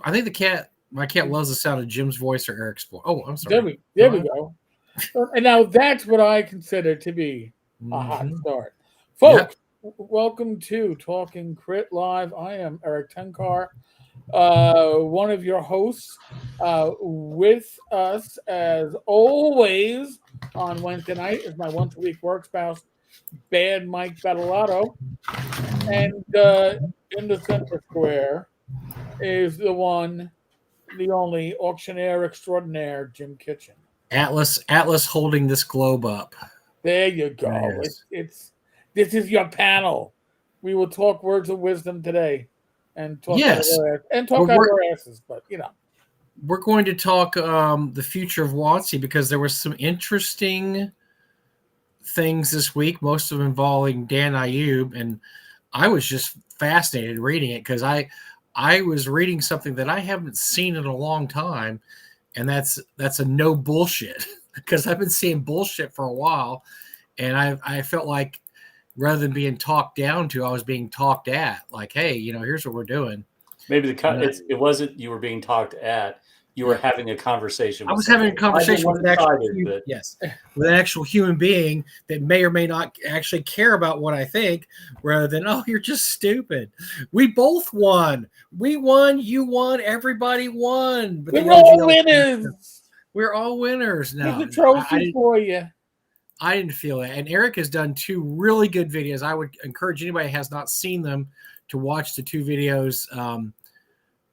I think my cat loves the sound of Jim's voice or Eric's voice. Oh, I'm There sorry. we go. And now that's what I consider to be a hot Mm-hmm. start. Yep. Folks, welcome to Talking Crit Live. I am Eric Tenkar, one of your hosts. With us, as always, on Wednesday night is my once a week work spouse, Bad Mike Battalato. And in the center square is the one, the only auctioneer extraordinaire, Jim Kitchen. Atlas holding this globe up. There you There go. it is. It's this is your panel. We will talk words of wisdom today, and Yes. talk out of our asses. But We're going to talk the future of WotC because there was some interesting things this week, most of them involving Dan Ayub, and I was just fascinated reading it because I was reading something that I haven't seen in a long time, and that's a no bullshit because I've been seeing bullshit for a while, and I felt like rather than being talked down to, I was being talked at. Like, hey, here's what we're doing. Maybe it wasn't you were being talked at. You were having a conversation. I was having a conversation with an actual human being that may or may not actually care about what I think, rather than, oh, you're just stupid. We both won. We won. You won. Everybody won. But we're all winners. We're all winners now. There's a trophy for you. I didn't feel that. And Eric has done 2 really good videos. I would encourage anybody who has not seen them to watch the 2 videos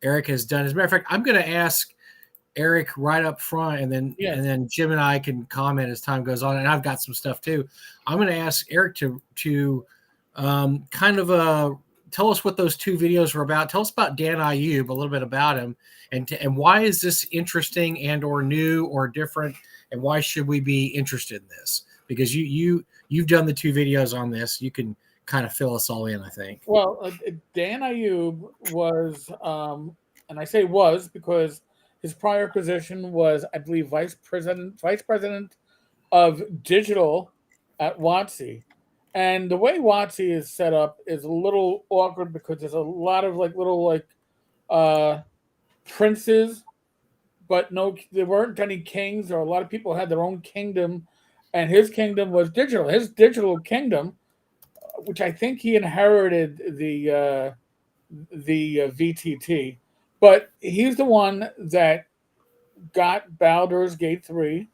Eric has done. As a matter of fact, I'm going to ask Eric right up front, and then Jim and I can comment as time goes on. And I've got some stuff too. I'm going to ask Eric to kind of tell us what those 2 videos were about. Tell us about Dan Ayub, a little bit about him, and why is this interesting and or new or different, and why should we be interested in this? Because you've done the 2 videos on this. You can kind of fill us all in, I think. Well, Dan Ayub was, and I say was because his prior position was, I believe, vice president of digital at WotC. And the way WotC is set up is a little awkward because there's a lot of little princes, but there weren't any kings, or a lot of people had their own kingdom, and his kingdom was digital. His digital kingdom, which I think he inherited the VTT, but he's the one that got Baldur's Gate 3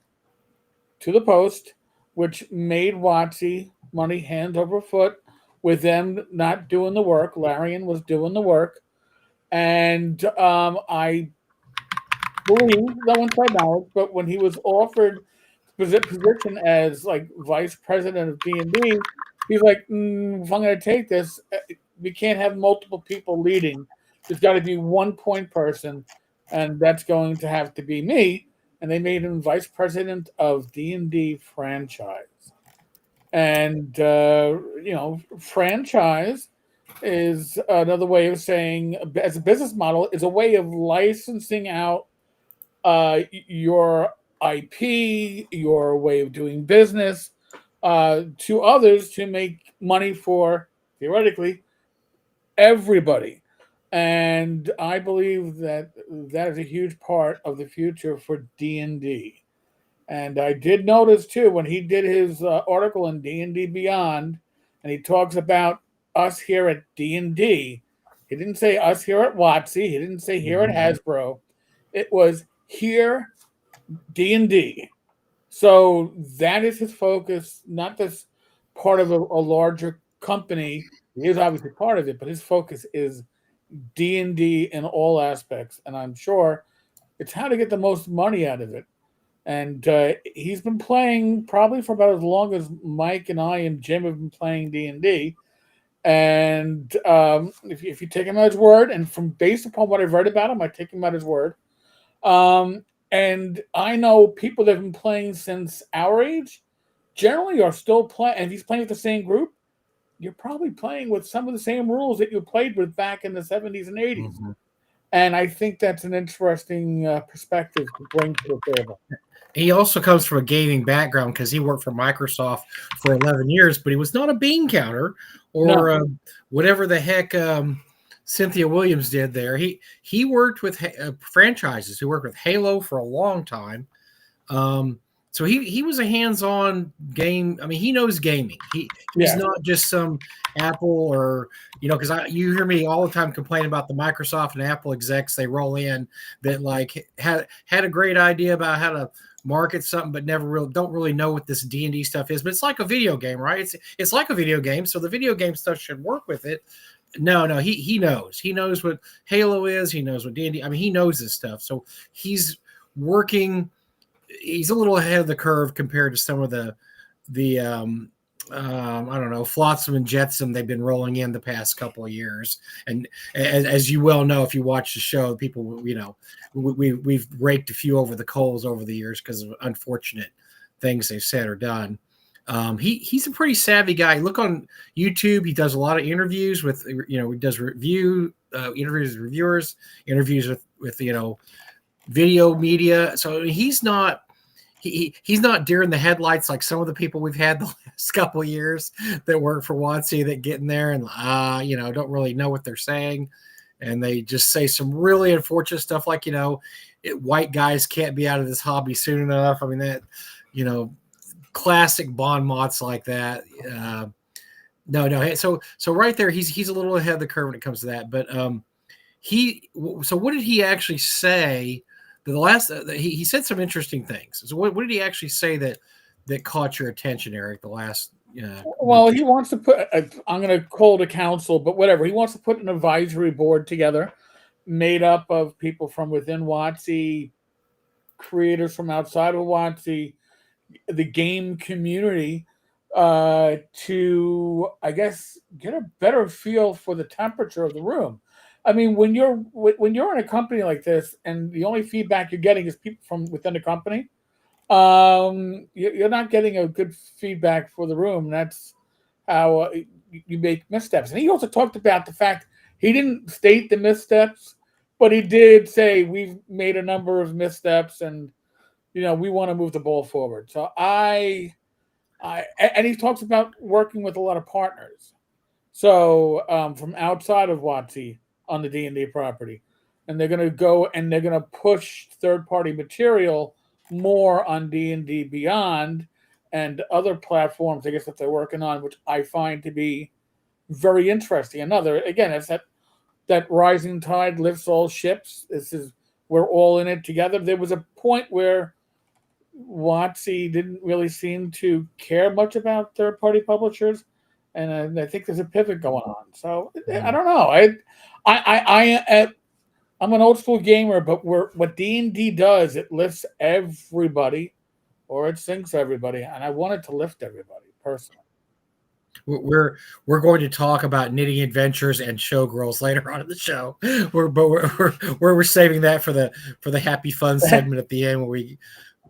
to the post, which made WotC money hand over foot with them not doing the work. Larian was doing the work. And I believe, no inside knowledge, but when he was offered position as vice president of D&D, he's like, if I'm going to take this, we can't have multiple people leading. There's got to be one point person, and that's going to have to be me. And they made him vice president of D&D franchise. And, franchise is another way of saying, as a business model, is a way of licensing out your IP, your way of doing business to others to make money for, theoretically, everybody. And I believe that is a huge part of the future for D&D. And I did notice too when he did his article in D&D Beyond, and he talks about us here at D&D. He didn't say us here at WotC. He didn't say here at Hasbro. It was here, D&D. So that is his focus, not this part of a larger company. He is obviously part of it, but his focus is D&D in all aspects. And I'm sure it's how to get the most money out of it. And he's been playing probably for about as long as Mike and I and Jim have been playing D&D. And if you take him at his word, and based upon what I've read about him, I take him at his word. And I know people that have been playing since our age generally are still playing. And if he's playing with the same group, you're probably playing with some of the same rules that you played with back in the 70s and 80s. Mm-hmm. And I think that's an interesting perspective to bring to the table. He also comes from a gaming background because he worked for Microsoft for 11 years, but he was not a bean counter or whatever the heck Cynthia Williams did there. He worked with franchises. He worked with Halo for a long time. So he was a hands-on game. I mean, he knows gaming. He's not just some Apple or because you hear me all the time complain about the Microsoft and Apple execs. They roll in that like had a great idea about how to market something, but don't really know what this D&D stuff is. But it's like a video game, right? It's like a video game, so the video game stuff should work with it. No, he knows. He knows what Halo is. He knows what D&D. I mean, he knows this stuff. So he's working. He's a little ahead of the curve compared to some of the I don't know, Flotsam and Jetsam they've been rolling in the past couple of years. And as you well know, if you watch the show, people, we've raked a few over the coals over the years because of unfortunate things they've said or done. He's a pretty savvy guy. Look on YouTube. He does a lot of interviews with, he does interviews with reviewers, interviews with video media. So he's not deer in the headlights like some of the people we've had the last couple of years that work for WotC that get in there and don't really know what they're saying, and they just say some really unfortunate stuff like white guys can't be out of this hobby soon enough. I mean that classic bon mots like that. No. So right there, he's a little ahead of the curve when it comes to that. But so what did he actually say? The last he said some interesting things. So what did he actually say that caught your attention, Eric? The last. Well, he wants to put. I'm going to call it a council, but whatever. He wants to put an advisory board together, made up of people from within WotC, creators from outside of WotC, the game community, to I guess get a better feel for the temperature of the room. I mean, when you're in a company like this, and the only feedback you're getting is people from within the company, you're not getting a good feedback for the room. That's how you make missteps. And he also talked about the fact he didn't state the missteps, but he did say we've made a number of missteps, and we want to move the ball forward. So and he talks about working with a lot of partners. So from outside of WotC on the D&D property, and they're going to go and they're going to push third-party material more on D&D Beyond and other platforms, I guess, that they're working on, which I find to be very interesting. Another, again, it's that rising tide lifts all ships. We're all in it together. There was a point where WotC didn't really seem to care much about third-party publishers, and I think there's a pivot going on. So I don't know. I'm an old school gamer, but what D&D does, it lifts everybody, or it sinks everybody, and I want it to lift everybody personally. We're going to talk about Knitting Adventures and Showgirls later on in the show. We're saving that for the happy fun segment at the end where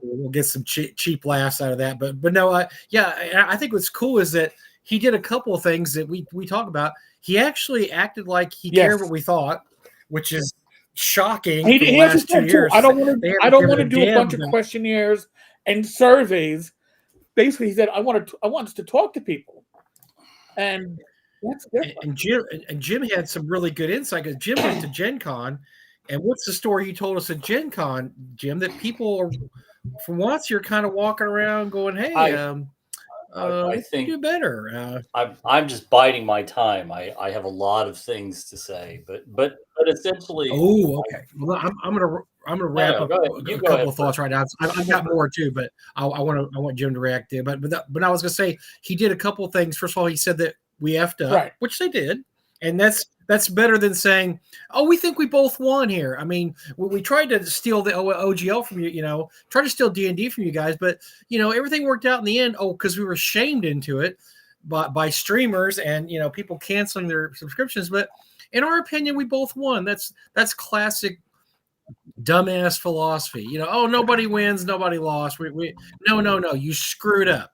we'll get some cheap laughs out of that. But no, I think what's cool is that he did a couple of things that we talk about. He actually acted like he cared what we thought, which is shocking. For the last 2 years, I don't want to do a bunch of questionnaires and surveys. Basically, he said, "I want us to talk to people," and that's different. And Jim had some really good insight because Jim went to Gen Con, and what's the story you told us at Gen Con, Jim? That people are from once you're kind of walking around going, "Hey, I think do better." I'm just biding my time. I have a lot of things to say, but essentially. Oh, okay. Well, I'm gonna wrap up a couple of thoughts right now. I've got more too, but I want Jim to react there. But I was gonna say he did a couple of things. First of all, he said that we effed up, right, which they did, and that's better than saying, "Oh, we think we both won here." I mean, we tried to steal the OGL from you, tried to steal D&D from you guys, but everything worked out in the end. Oh, because we were shamed into it by streamers and people canceling their subscriptions. But in our opinion, we both won. That's classic dumbass philosophy. Oh, nobody wins, nobody lost. No. You screwed up.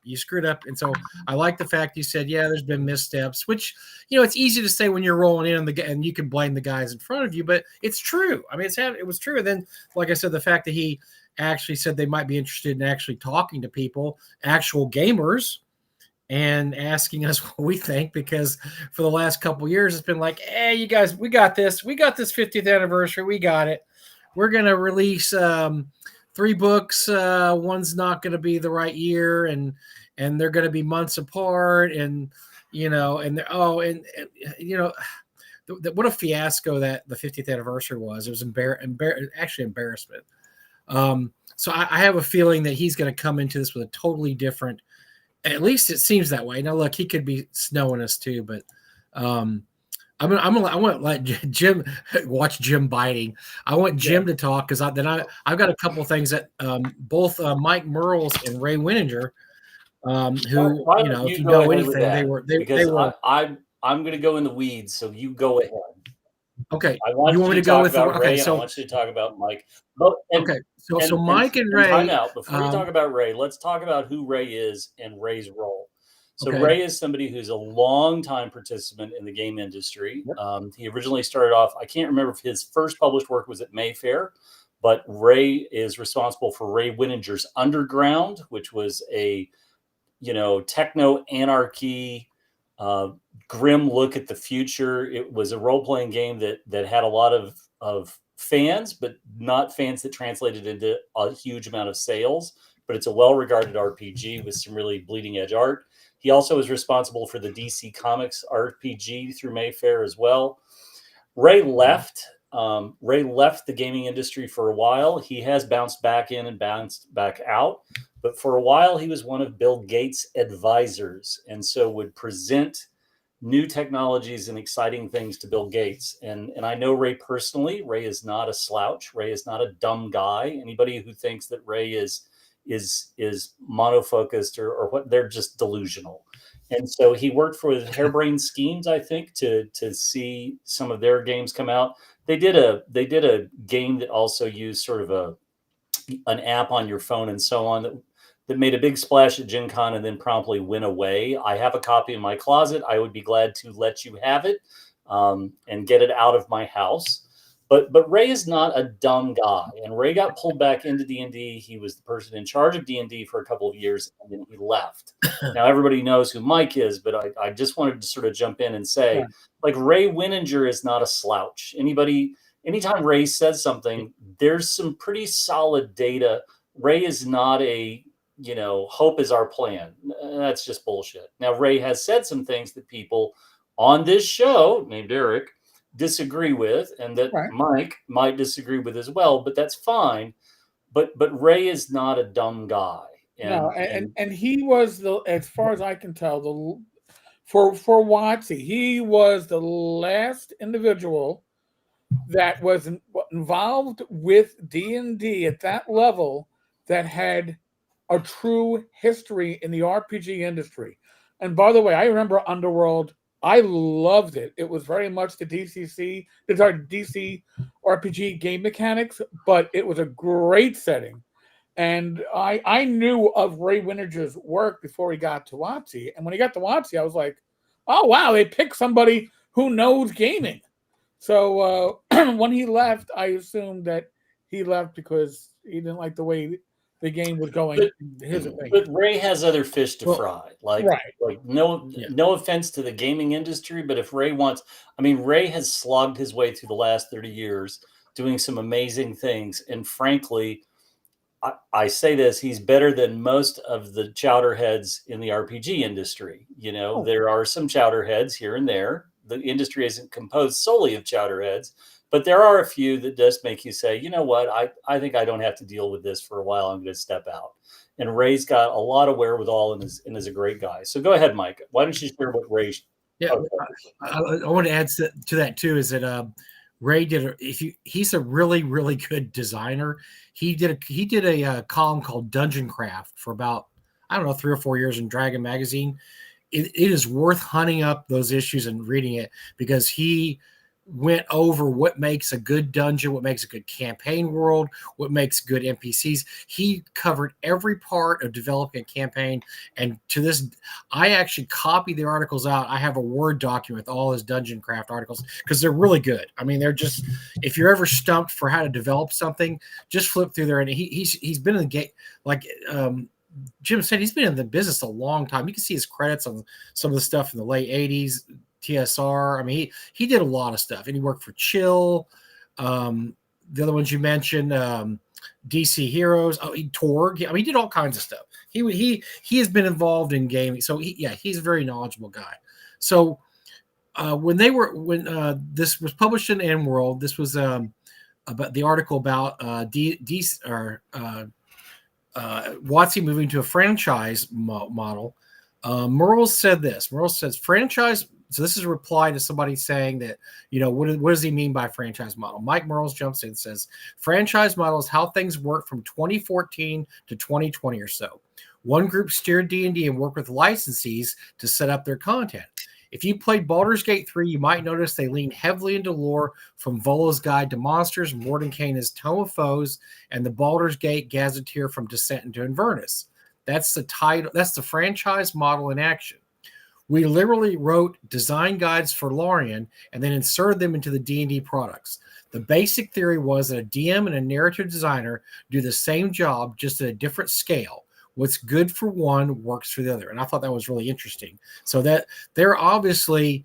And so I like the fact you said, yeah, there's been missteps, which, it's easy to say when you're rolling in and you can blame the guys in front of you, but it's true. I mean, it was true. And then, like I said, the fact that he actually said they might be interested in actually talking to people, actual gamers, and asking us what we think, because for the last couple of years it's been like, hey, you guys, we got this 50th anniversary, we got it. We're gonna release 3 books. One's not gonna be the right year, and they're gonna be months apart, and and what a fiasco that the 50th anniversary was. It was actually embarrassment. So I have a feeling that he's going to come into this with a totally different. At least it seems that way. Now, look, he could be snowing us too, but I want to let Jim watch Jim biting. I want Jim to talk, because I've got a couple of things that both Mike Merles and Ray Winninger, who Why don't if you go know ahead with anything, that? they Because were I'm going to go in the weeds, so you go ahead. okay. I You want want you me to to go talk with about Ray, and I so want you to talk about Mike. But okay, so Mike and Ray. time out. Before you talk about Ray, let's talk about who Ray is and Ray's role. So Okay. Ray is somebody who's a long-time participant in the game industry. He originally started off, I can't remember if his first published work was at Mayfair, but Ray is responsible for Ray Winninger's Underground, which was a techno anarchy, grim look at the future. It was a role-playing game that had a lot of fans, but not fans that translated into a huge amount of sales. But it's a well-regarded RPG with some really bleeding-edge art. He also is responsible for the DC Comics RPG through Mayfair as well. Ray left. Ray left the gaming industry for a while. He has bounced back in and bounced back out. But for a while, he was one of Bill Gates' advisors, and so would present new technologies and exciting things to Bill Gates. And I know Ray personally. Ray is not a slouch. Ray is not a dumb guy. Anybody who thinks that Ray is monofocused or what, they're just delusional. And so he worked for Harebrained Schemes, I think, to see some of their games come out. They did a game that also used sort of an app on your phone and so on that made a big splash at Gen Con and then promptly went away. I have a copy in my closet. I would be glad to let you have it and get it out of my house. But Ray is not a dumb guy, and Ray got pulled back into D&D. He was the person in charge of D&D for a couple of years, and then he left. Now everybody knows who Mike is, but I just wanted to sort of jump in and say, like, Ray Winninger is not a slouch. Anytime Ray says something, there's some pretty solid data. Ray is not a, hope is our plan. That's just bullshit. Now, Ray has said some things that people on this show named Eric disagree with, and that Mike might disagree with as well, but that's fine. But Ray is not a dumb guy. And he was as far as I can tell, for WotC, he was the last individual that was involved with D&D at that level that had a true history in the RPG industry. And by the way, I remember Underworld. I loved it. It was very much the DC RPG game mechanics, but it was a great setting. And I knew of Ray Winninger's work before he got to WotC. And when he got to WotC, I was like, oh, wow, they picked somebody who knows gaming. So when he left, I assumed that he left because he didn't like the way the game was going. But Ray has other fish to fry. No offense to the gaming industry, but if Ray wants, Ray has slogged his way through the last 30 years doing some amazing things. And frankly, I say this, he's better than most of the chowderheads in the RPG industry. There are some chowderheads here and there. The industry isn't composed solely of chowderheads, but there are a few that just make you say, you know what, I think I don't have to deal with this for a while. I'm going to step out. And Ray's got a lot of wherewithal and is a great guy. So go ahead, Mike. Why don't you share what Ray? Yeah, I want to add to that too. Is that Ray he's a really, really good designer. He did a column called Dungeon Craft for about, I don't know, 3 or 4 years in Dragon Magazine. It is worth hunting up those issues and reading it, because he went over what makes a good dungeon, what makes a good campaign world, what makes good NPCs. He covered every part of developing a campaign. And to this, I actually copied the articles out. I have a Word document with all his Dungeon Craft articles, because they're really good. They're just, if you're ever stumped for how to develop something, just flip through there. And he's been in the game, like Jim said, he's been in the business a long time. You can see his credits on some of the stuff in the late 80s, TSR. I mean, he did a lot of stuff, and he worked for Chill. The other ones you mentioned, DC Heroes, Torg. I mean, he did all kinds of stuff. He has been involved in gaming, so he's a very knowledgeable guy. So when this was published in N World, this was about the article about WotC moving to a franchise model. Merles said this. Merles says franchise. So this is a reply to somebody saying that, what does he mean by franchise model? Mike Merles jumps in and says, franchise model is how things work from 2014 to 2020 or so. One group steered D&D and worked with licensees to set up their content. If you played Baldur's Gate 3, you might notice they lean heavily into lore from Volo's Guide to Monsters, Mordenkainen's Tome of Foes, and the Baldur's Gate Gazetteer from Descent into Inverness. That's the title. That's the franchise model in action. We literally wrote design guides for Lorien and then inserted them into the D&D products. The basic theory was that a DM and a narrative designer do the same job, just at a different scale. What's good for one works for the other. And I thought that was really interesting. So that they're obviously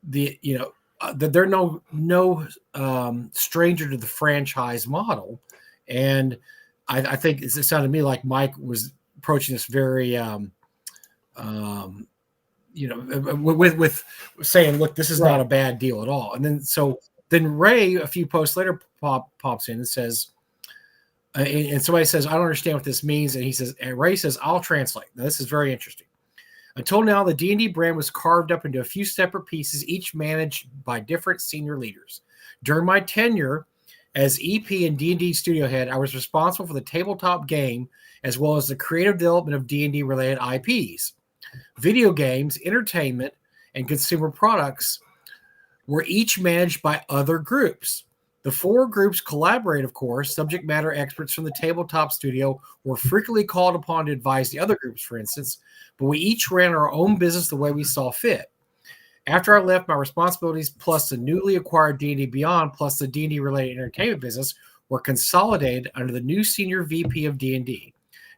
they're no stranger to the franchise model. And I think it sounded to me like Mike was approaching this very, with saying, look, this is not a bad deal at all. And then Ray, a few posts later, pops in and says, and somebody says, I don't understand what this means. And Ray says, I'll translate. Now, this is very interesting. Until now, the D&D brand was carved up into a few separate pieces, each managed by different senior leaders. During my tenure as EP and D&D studio head, I was responsible for the tabletop game as well as the creative development of D&D related IPs. Video games, entertainment, and consumer products were each managed by other groups. The four groups collaborate, of course. Subject matter experts from the tabletop studio were frequently called upon to advise the other groups, for instance, but we each ran our own business the way we saw fit. After I left, my responsibilities plus the newly acquired D&D Beyond plus the D&D related entertainment business were consolidated under the new senior VP of D&D.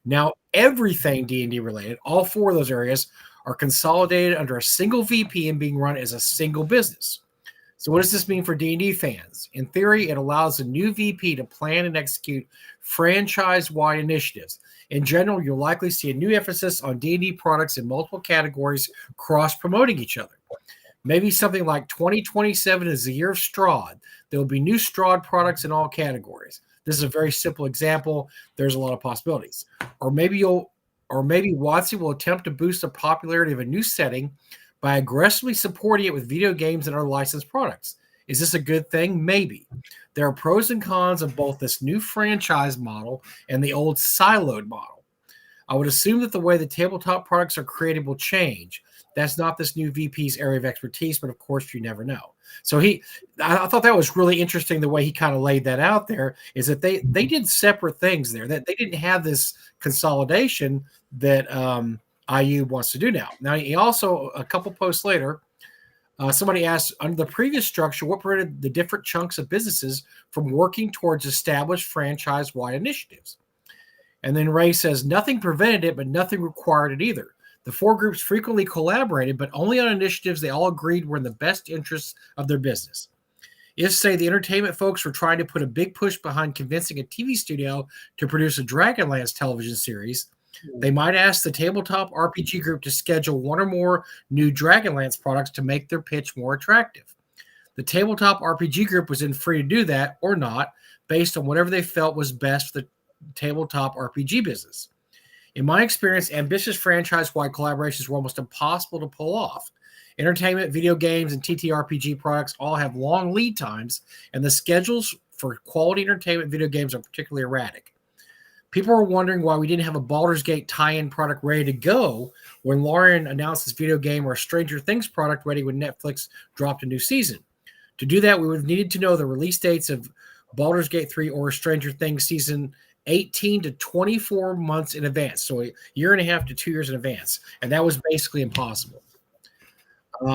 Now, everything D&D related, all four of those areas, are consolidated under a single VP and being run as a single business. So what does this mean for D&D fans? In theory, it allows a new VP to plan and execute franchise-wide initiatives. In general, you'll likely see a new emphasis on D&D products in multiple categories cross-promoting each other. Maybe something like 2027 is the year of Strahd. There will be new Strahd products in all categories. This is a very simple example. There's a lot of possibilities. Or maybe WotC will attempt to boost the popularity of a new setting by aggressively supporting it with video games and other licensed products. Is this a good thing? Maybe. There are pros and cons of both this new franchise model and the old siloed model. I would assume that the way the tabletop products are created will change. That's not this new VP's area of expertise, but of course you never know. So I thought that was really interesting the way he kind of laid that out there, is that they did separate things there, that they didn't have this consolidation that IU wants to do now. Now, he also, a couple posts later, somebody asked, under the previous structure, what prevented the different chunks of businesses from working towards established franchise-wide initiatives? And then Ray says, nothing prevented it, but nothing required it either. The four groups frequently collaborated, but only on initiatives they all agreed were in the best interests of their business. If, say, the entertainment folks were trying to put a big push behind convincing a TV studio to produce a Dragonlance television series, they might ask the tabletop RPG group to schedule one or more new Dragonlance products to make their pitch more attractive. The tabletop RPG group was then free to do that or not, based on whatever they felt was best for the tabletop RPG business. In my experience, ambitious franchise-wide collaborations were almost impossible to pull off. Entertainment, video games, and TTRPG products all have long lead times, and the schedules for quality entertainment video games are particularly erratic. People are wondering why we didn't have a Baldur's Gate tie-in product ready to go when Lorien announced this video game, or a Stranger Things product ready when Netflix dropped a new season. To do that, we would have needed to know the release dates of Baldur's Gate 3 or Stranger Things season 18 to 24 months in advance. So a year and a half to 2 years in advance. And that was basically impossible.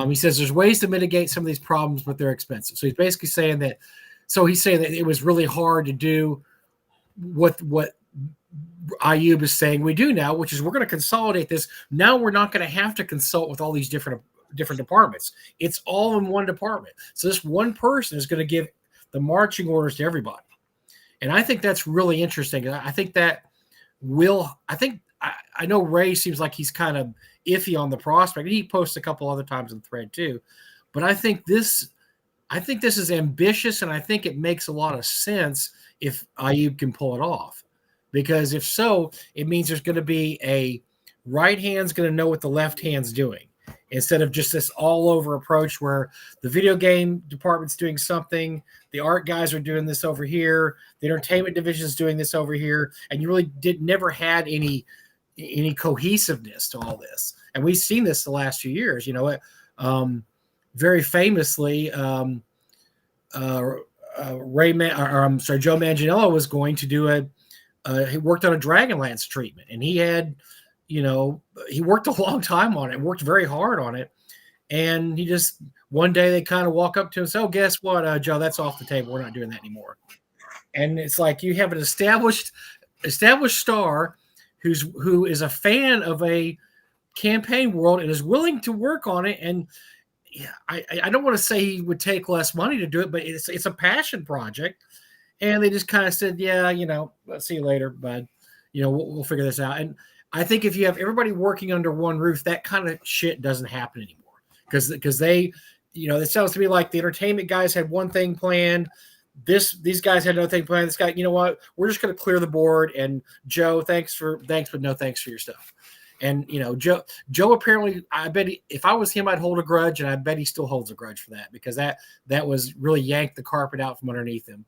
He says there's ways to mitigate some of these problems, but they're expensive. So he's basically saying that, it was really hard to do what Ayub is saying we do now, which is we're going to consolidate this. Now we're not going to have to consult with all these different departments. It's all in one department. So this one person is going to give the marching orders to everybody. And I think that's really interesting. I think that I know Ray seems like he's kind of iffy on the prospect. He posts a couple other times in the thread too. But I think this is ambitious, and I think it makes a lot of sense if Ayub can pull it off. Because if so, it means there's going to be a right hand's going to know what the left hand's doing, instead of just this all-over approach where the video game department's doing something, the art guys are doing this over here, the entertainment division is doing this over here, and you really never had any cohesiveness to all this. And we've seen this the last few years. Very famously, Joe Manganiello was going to do he worked on a Dragonlance treatment, and he had, he worked a long time on it, worked very hard on it. And he just, one day they kind of walk up to him and say, "Oh, guess what, Joe, that's off the table. We're not doing that anymore." And it's like, you have an established star who is a fan of a campaign world and is willing to work on it. And I don't want to say he would take less money to do it, but it's a passion project. And they just kind of said, "Yeah, let's see you later, bud. We'll figure this out." And I think if you have everybody working under one roof, that kind of shit doesn't happen anymore. Because they, it sounds to me like the entertainment guys had one thing planned. These guys had another thing planned. This guy, you know what? We're just going to clear the board. And Joe, thanks, but no thanks for your stuff. And Joe apparently, I bet if I was him, I'd hold a grudge, and I bet he still holds a grudge for that, because that was really yanked the carpet out from underneath him.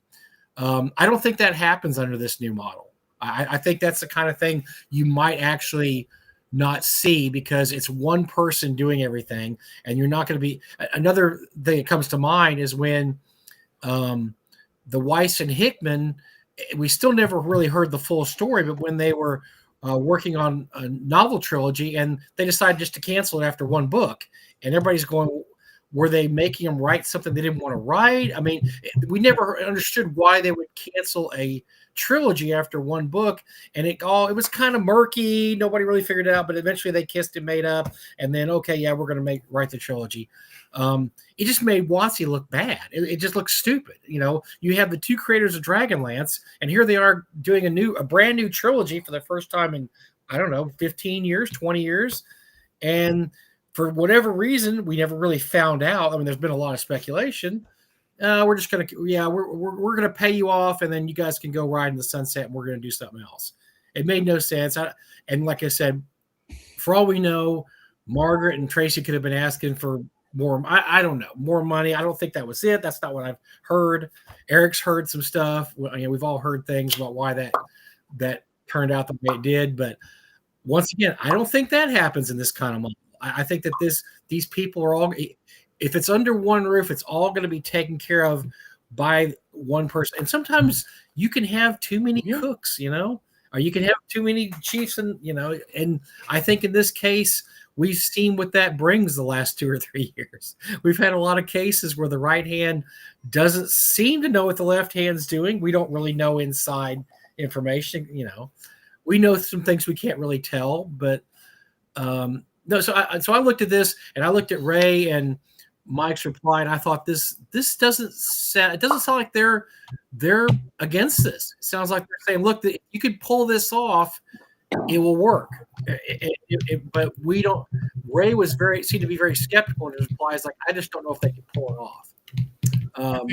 I don't think that happens under this new model. I think that's the kind of thing you might actually not see, because it's one person doing everything, and you're not going to be. Another thing that comes to mind is when the Weiss and Hickman, we still never really heard the full story, but when they were working on a novel trilogy, and they decided just to cancel it after one book, and everybody's going, were they making them write something they didn't want to write? I mean, we never understood why they would cancel a trilogy after one book, and it was kind of murky. Nobody really figured it out, but eventually they kissed and made up, and then, okay, yeah, we're going to write the trilogy. It just made WotC look bad. It just looks stupid. You have the two creators of Dragonlance, and here they are doing a brand new trilogy for the first time in, I don't know, 15 years, 20 years. And for whatever reason, we never really found out. I mean, there's been a lot of speculation. We're just going to, we're going to pay you off, and then you guys can go ride in the sunset, and we're going to do something else. It made no sense. And like I said, for all we know, Margaret and Tracy could have been asking for more. I don't know, more money. I don't think that was it. That's not what I've heard. Eric's heard some stuff. We've all heard things about why that turned out the way it did. But once again, I don't think that happens in this kind of model. I think that these people are all, if it's under one roof, it's all going to be taken care of by one person. And sometimes you can have too many cooks, or you can have too many chiefs, and I think in this case, we've seen what that brings the last 2 or 3 years. We've had a lot of cases where the right hand doesn't seem to know what the left hand's doing. We don't really know inside information. We know some things we can't really tell, but no. So I looked at this, and I looked at Ray and Mike's reply, and I thought this doesn't sound like they're against this. It sounds like they're saying, look, you could pull this off, it will work. But we don't. Ray seemed to be very skeptical in his replies. Like, I just don't know if they can pull it off. So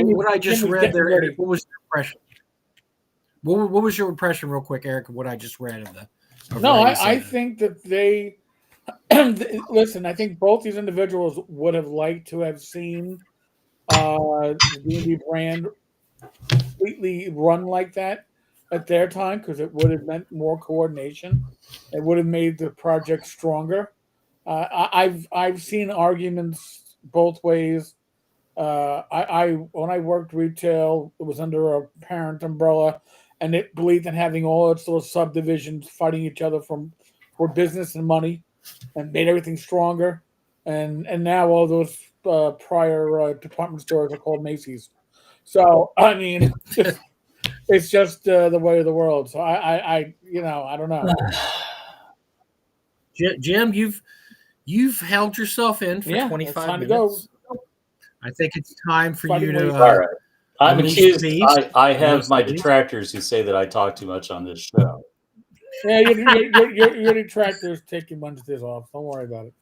what I just read there, Eric, what was your impression? What was your impression, real quick, Eric, of what I just read of the? No, I think that they listen. I think both these individuals would have liked to have seen the D&D brand completely run like that at their time, because it would have meant more coordination. It would have made the project stronger. I've seen arguments both ways. I when I worked retail, it was under a parent umbrella, and it believed in having all its little subdivisions fighting each other for business and money, and made everything stronger. And now all those prior department stores are called Macy's. So I mean, It's just the way of the world. So I I don't know. Jim, you've held yourself in for Yeah, it's 25 time to go. minutes. I think it's time for Fighting you to weight. All right. I'm unleash the accused. beast. I have Unleash my the beast. detractors who say that I talk too much on this show. Yeah, your detractors taking Wednesdays off. Don't worry about it.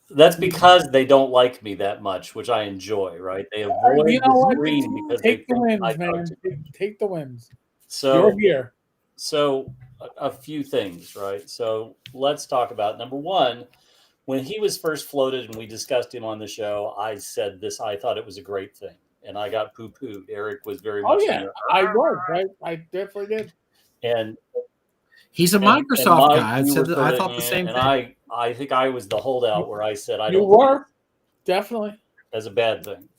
That's because they don't like me that much, which I enjoy, right? They avoid You know the what? screen because they Take the think I wins, talk man. too much. Take the wins. You're So, here. so a few things, right? So let's talk about number one. When he was first floated and we discussed him on the show, I said this. I thought it was a great thing, and I got poo-pooed. Eric was very Oh much in yeah, there, I was. I definitely did. and He's a and Microsoft Mike, guy. I you said were that. sort I of, thought the same and thing. I think I was the holdout where I said I You don't were definitely. as a bad thing.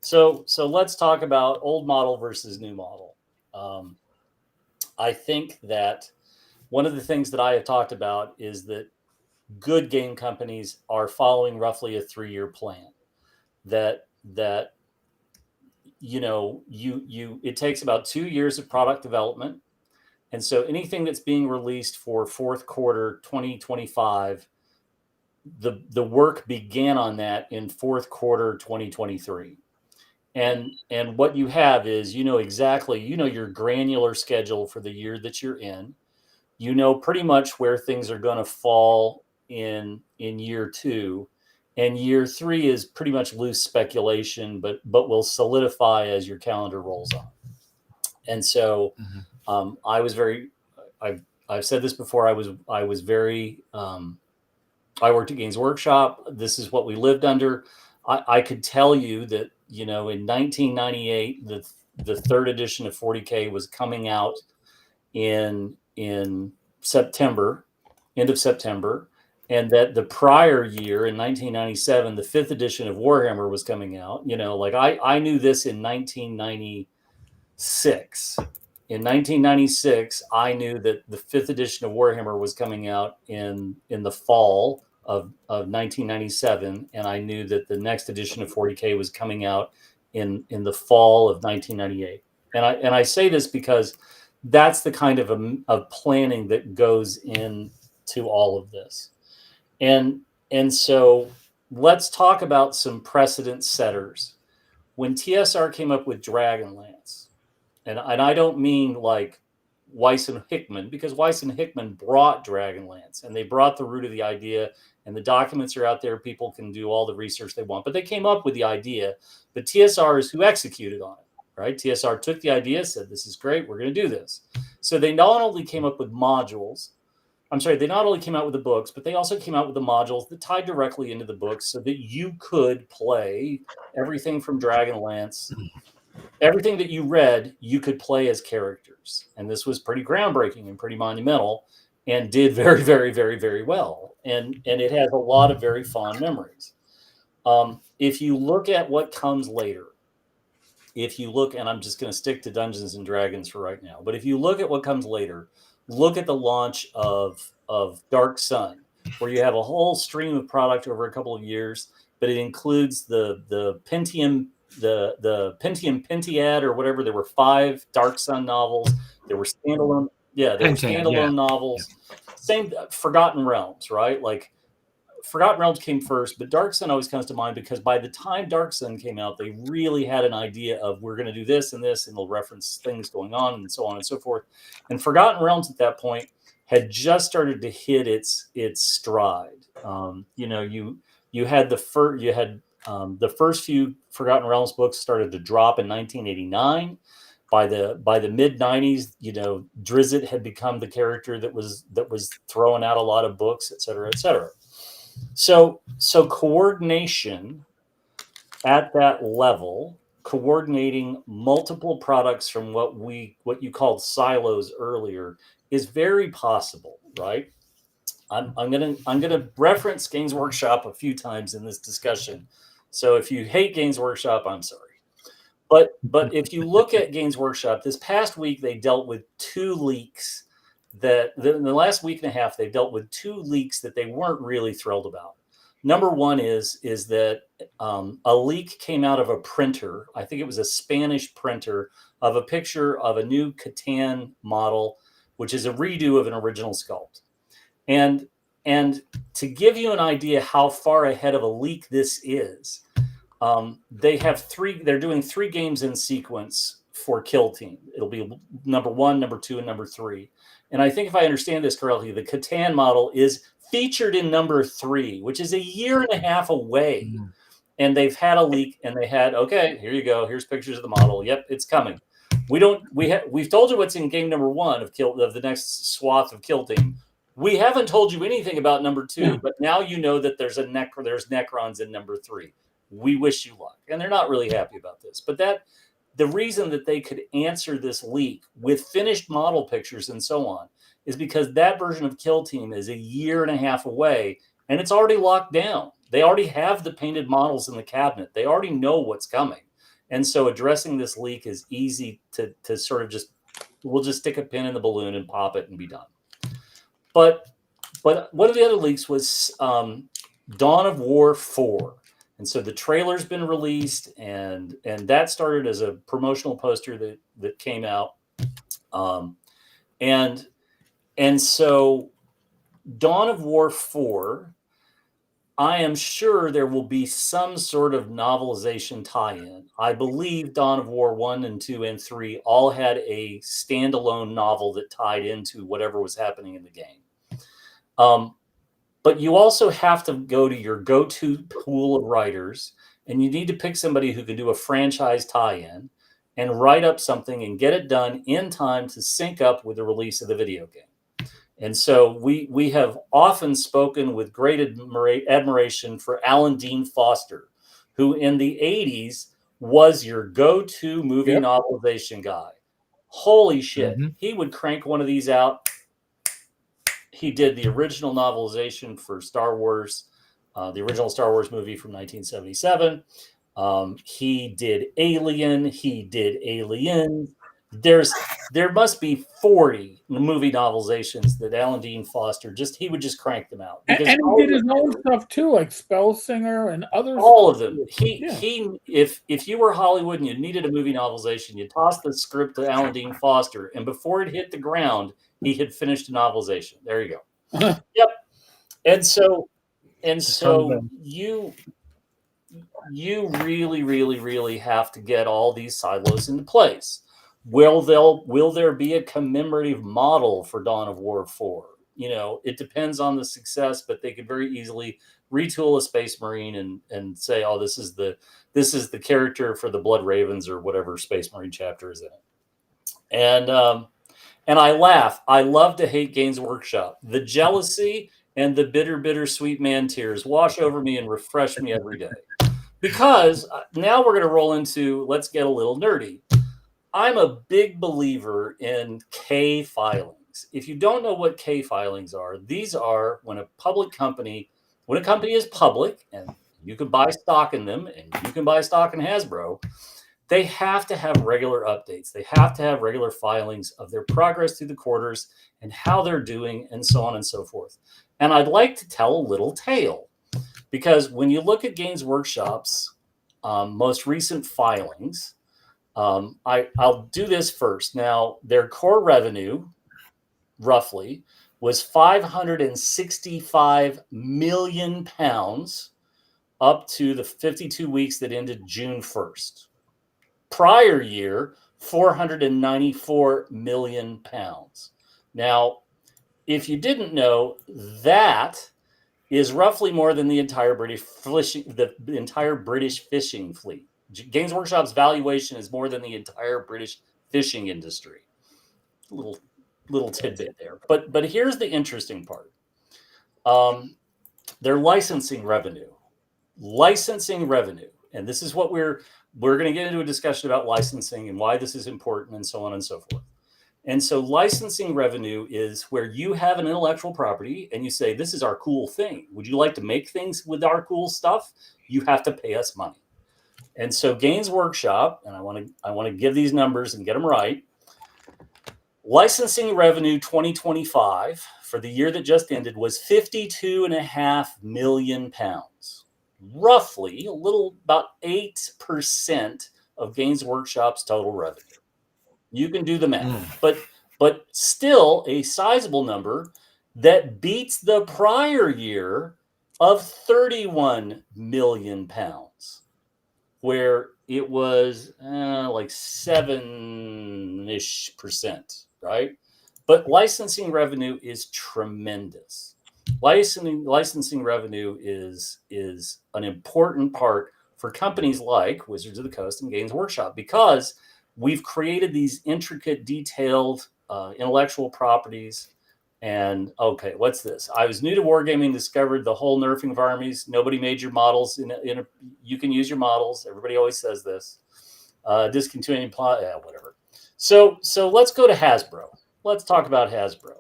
So let's talk about old model versus new model. Um, I think that one of the things that I have talked about is that good game companies are following roughly a 3-year plan. That you it takes about 2 years of product development, and so anything that's being released for fourth quarter 2025, the work began on that in fourth quarter 2023. And what you have is exactly your granular schedule for the year that you're in. You know pretty much where things are going to fall in year two, and year three is pretty much loose speculation, but will solidify as your calendar rolls on. And so I was very I've said this before. I was very I worked at Games Workshop. This is what we lived under. I could tell you that in 1998 the third edition of 40K was coming out in September, end of September, and that the prior year in 1997 the fifth edition of Warhammer was coming out. Like I knew this in 1996. In 1996, I knew that the fifth edition of Warhammer was coming out in the fall of 1997, and I knew that the next edition of 40K was coming out in the fall of 1998. And I say this because that's the kind of planning that goes into all of this. And so let's talk about some precedent setters. When TSR came up with Dragonlance, and I don't mean like Weiss and Hickman, because Weiss and Hickman brought Dragonlance and they brought the root of the idea, and the documents are out there. People can do all the research they want, but they came up with the idea. But TSR is who executed on it, right? TSR took the idea, said, this is great, we're going to do this. So they not only came up with modules, they not only came out with the books, but they also came out with the modules that tied directly into the books so that you could play everything from Dragonlance. Everything that you read, you could play as characters. And this was pretty groundbreaking and pretty monumental and did very, very, very, very well. And it has a lot of very fond memories. If you look at what comes later, and I'm just going to stick to Dungeons and Dragons for right now, but if you look at what comes later, look at the launch of Dark Sun, where you have a whole stream of product over a couple of years, but it includes the Pentium, the Pentium Pentiad or whatever. There were 5 Dark Sun novels. There were standalone, novels. Same Forgotten Realms, right? Like Forgotten Realms came first, but Dark Sun always comes to mind because by the time Dark Sun came out, they really had an idea of we're going to do this, and they'll reference things going on and so on and so forth. And Forgotten Realms at that point had just started to hit its stride. You had the first few Forgotten Realms books started to drop in 1989. By the mid 90s, Drizzt had become the character that was throwing out a lot of books, et cetera, et cetera. So coordination at that level, coordinating multiple products from what you called silos earlier, is very possible, right? I'm gonna reference Games Workshop a few times in this discussion. So if you hate Games Workshop, I'm sorry. But if you look at Games Workshop, this past week they dealt with 2 leaks in the last week and a half, they've dealt with 2 leaks that they weren't really thrilled about. Number one is that a leak came out of a printer. I think it was a Spanish printer of a picture of a new Catan model, which is a redo of an original sculpt. And to give you an idea how far ahead of a leak this is, they're doing 3 games in sequence for Kill Team. It'll be number 1, number 2, and number 3. And I think if I understand this correctly, the Catan model is featured in number 3, which is a year and a half away. Mm-hmm. And they've had a leak, and they had, okay, here you go. Here's pictures of the model. Yep, it's coming. We've told you what's in game number 1 of the next swath of Kill Team. We haven't told you anything about number 2, but now you know that there's Necrons in number 3. We wish you luck. And they're not really happy about this. But the reason that they could answer this leak with finished model pictures and so on is because that version of Kill Team is a year and a half away, and it's already locked down. They already have the painted models in the cabinet. They already know what's coming. And so addressing this leak is easy to sort of we'll just stick a pin in the balloon and pop it and be done. But one of the other leaks was Dawn of War 4. And so the trailer's been released, and that started as a promotional poster that came out. And so Dawn of War 4, I am sure there will be some sort of novelization tie-in. I believe Dawn of War 1 and 2 and 3 all had a standalone novel that tied into whatever was happening in the game. But you also have to go to your go-to pool of writers, and you need to pick somebody who can do a franchise tie-in and write up something and get it done in time to sync up with the release of the video game. And so we have often spoken with great admiration for Alan Dean Foster, who in the 80s was your go-to movie novelization guy. Holy shit. Mm-hmm. He would crank one of these out. He did the original novelization for Star Wars, the original Star Wars movie from 1977. He did Alien. He did Alien. There must be 40 movie novelizations that Alan Dean Foster he would just crank them out. And he did his own stuff too, like Spellsinger and others. All of them. If you were Hollywood and you needed a movie novelization, you tossed the script to Alan Dean Foster, and before it hit the ground, he had finished a novelization. There you go. Yep. And so you really, really, really have to get all these silos into place. Will there be a commemorative model for Dawn of War 4? It depends on the success, but they could very easily retool a Space Marine and say, oh, this is the character for the Blood Ravens or whatever Space Marine chapter is in it. And I laugh. I love to hate Games Workshop. The jealousy and the bittersweet man tears wash over me and refresh me every day. Because now we're going to roll into, let's get a little nerdy. I'm a big believer in K filings. If you don't know what K filings are, these are when a company is public, and you can buy stock in them, and you can buy stock in Hasbro, they have to have regular updates. They have to have regular filings of their progress through the quarters and how they're doing and so on and so forth. And I'd like to tell a little tale, because when you look at Games Workshop's most recent filings, I'll do this first. Now, their core revenue, roughly, was £565 million up to the 52 weeks that ended June 1st. Prior year, £494 million. Now, if you didn't know, that is roughly more than the entire British fishing fleet. Games Workshop's valuation is more than the entire British fishing industry. Little tidbit there. But here's the interesting part. Their licensing revenue. And this is what we're going to get into a discussion about licensing and why this is important and so on and so forth. And so licensing revenue is where you have an intellectual property and you say, this is our cool thing. Would you like to make things with our cool stuff? You have to pay us money. And so Games Workshop, and I want to give these numbers and get them right. Licensing revenue 2025 for the year that just ended was £52.5 million. Roughly about 8% of Games Workshop's total revenue. You can do the math, but still a sizable number that beats the prior year of 31 million pounds, where it was like 7-ish%, right? But licensing revenue is tremendous. Licensing revenue is an important part for companies like Wizards of the Coast and Games Workshop, because we've created these intricate, detailed intellectual properties. And okay, what's this? I was new to wargaming, discovered the whole nerfing of armies. Nobody made your models. You can use your models. Everybody always says this. Discontinuing plot, whatever. So let's go to Hasbro. Let's talk about Hasbro.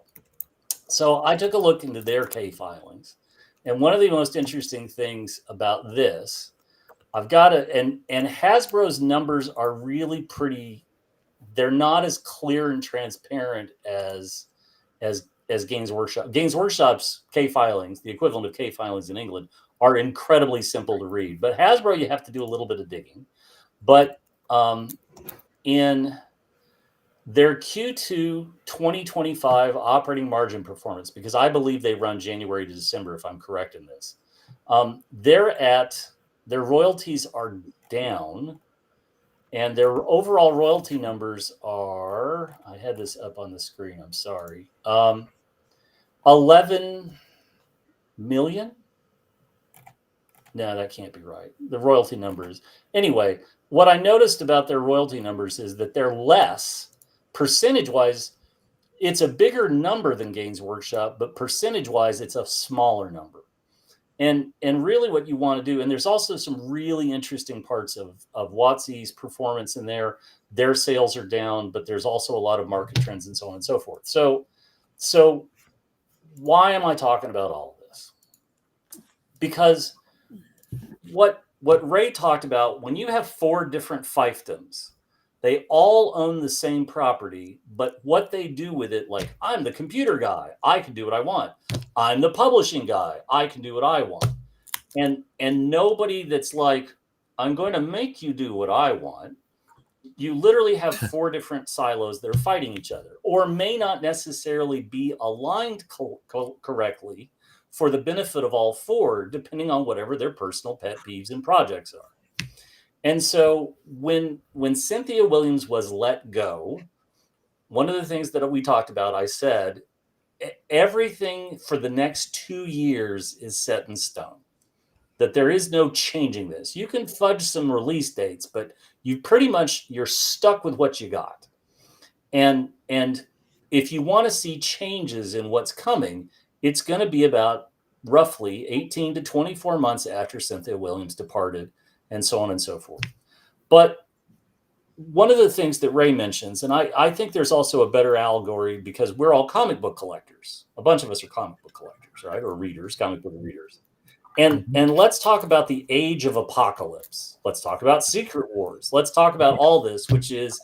So I took a look into their K filings, and one of the most interesting things about this, I've got it, and Hasbro's numbers are really pretty. They're not as clear and transparent as Games Workshop. Games Workshop's K filings, the equivalent of K filings in England, are incredibly simple to read. But Hasbro, you have to do a little bit of digging. But in their Q2 2025 operating margin performance, because I believe they run January to December, if I'm correct in this, their royalties are down, and their overall royalty numbers are, I had this up on the screen, I'm sorry, 11 million. No, that can't be right. The royalty numbers. Anyway, what I noticed about their royalty numbers is that they're less percentage-wise. It's a bigger number than Games Workshop, but percentage-wise, it's a smaller number. And really what you want to do, and there's also some really interesting parts of WotC's performance in there. Their sales are down, but there's also a lot of market trends and so on and so forth. So why am I talking about all of this? Because what Ray talked about, when you have 4 different fiefdoms, they all own the same property, but what they do with it, like, I'm the computer guy, I can do what I want. I'm the publishing guy, I can do what I want. And nobody that's like, I'm going to make you do what I want. You literally have 4 different silos that are fighting each other, or may not necessarily be aligned correctly for the benefit of all 4, depending on whatever their personal pet peeves and projects are. And so when Cynthia Williams was let go, one of the things that we talked about, I said, everything for the next 2 years is set in stone, that there is no changing this. You can fudge some release dates, but you're stuck with what you got. And if you want to see changes in what's coming, it's going to be about roughly 18 to 24 months after Cynthia Williams departed, and so on and so forth. But one of the things that Ray mentions, and I think there's also a better allegory, because we're all comic book collectors. A bunch of us are comic book collectors, right? Or readers, comic book readers. And let's talk about the age of apocalypse. Let's talk about Secret Wars. Let's talk about all this, which is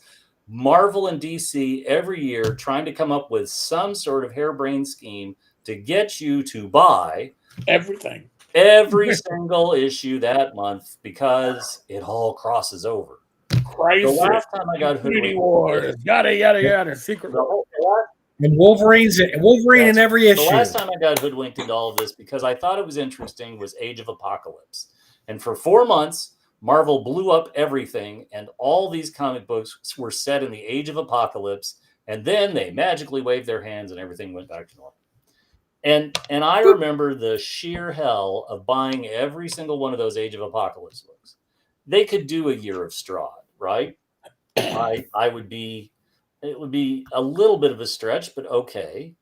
Marvel and DC every year trying to come up with some sort of harebrained scheme to get you to buy everything, every single issue that month, because it all crosses over. Crisis, the last time I got Infinity Wars, yada, Secret Wars. And Wolverine in every issue. The last time I got hoodwinked into all of this, because I thought it was interesting, was Age of Apocalypse. And for 4 months, Marvel blew up everything, and all these comic books were set in the Age of Apocalypse, and then they magically waved their hands and everything went back to normal. And I remember the sheer hell of buying every single one of those Age of Apocalypse books. They could do a year of Strahd, right? It would be a little bit of a stretch, but okay.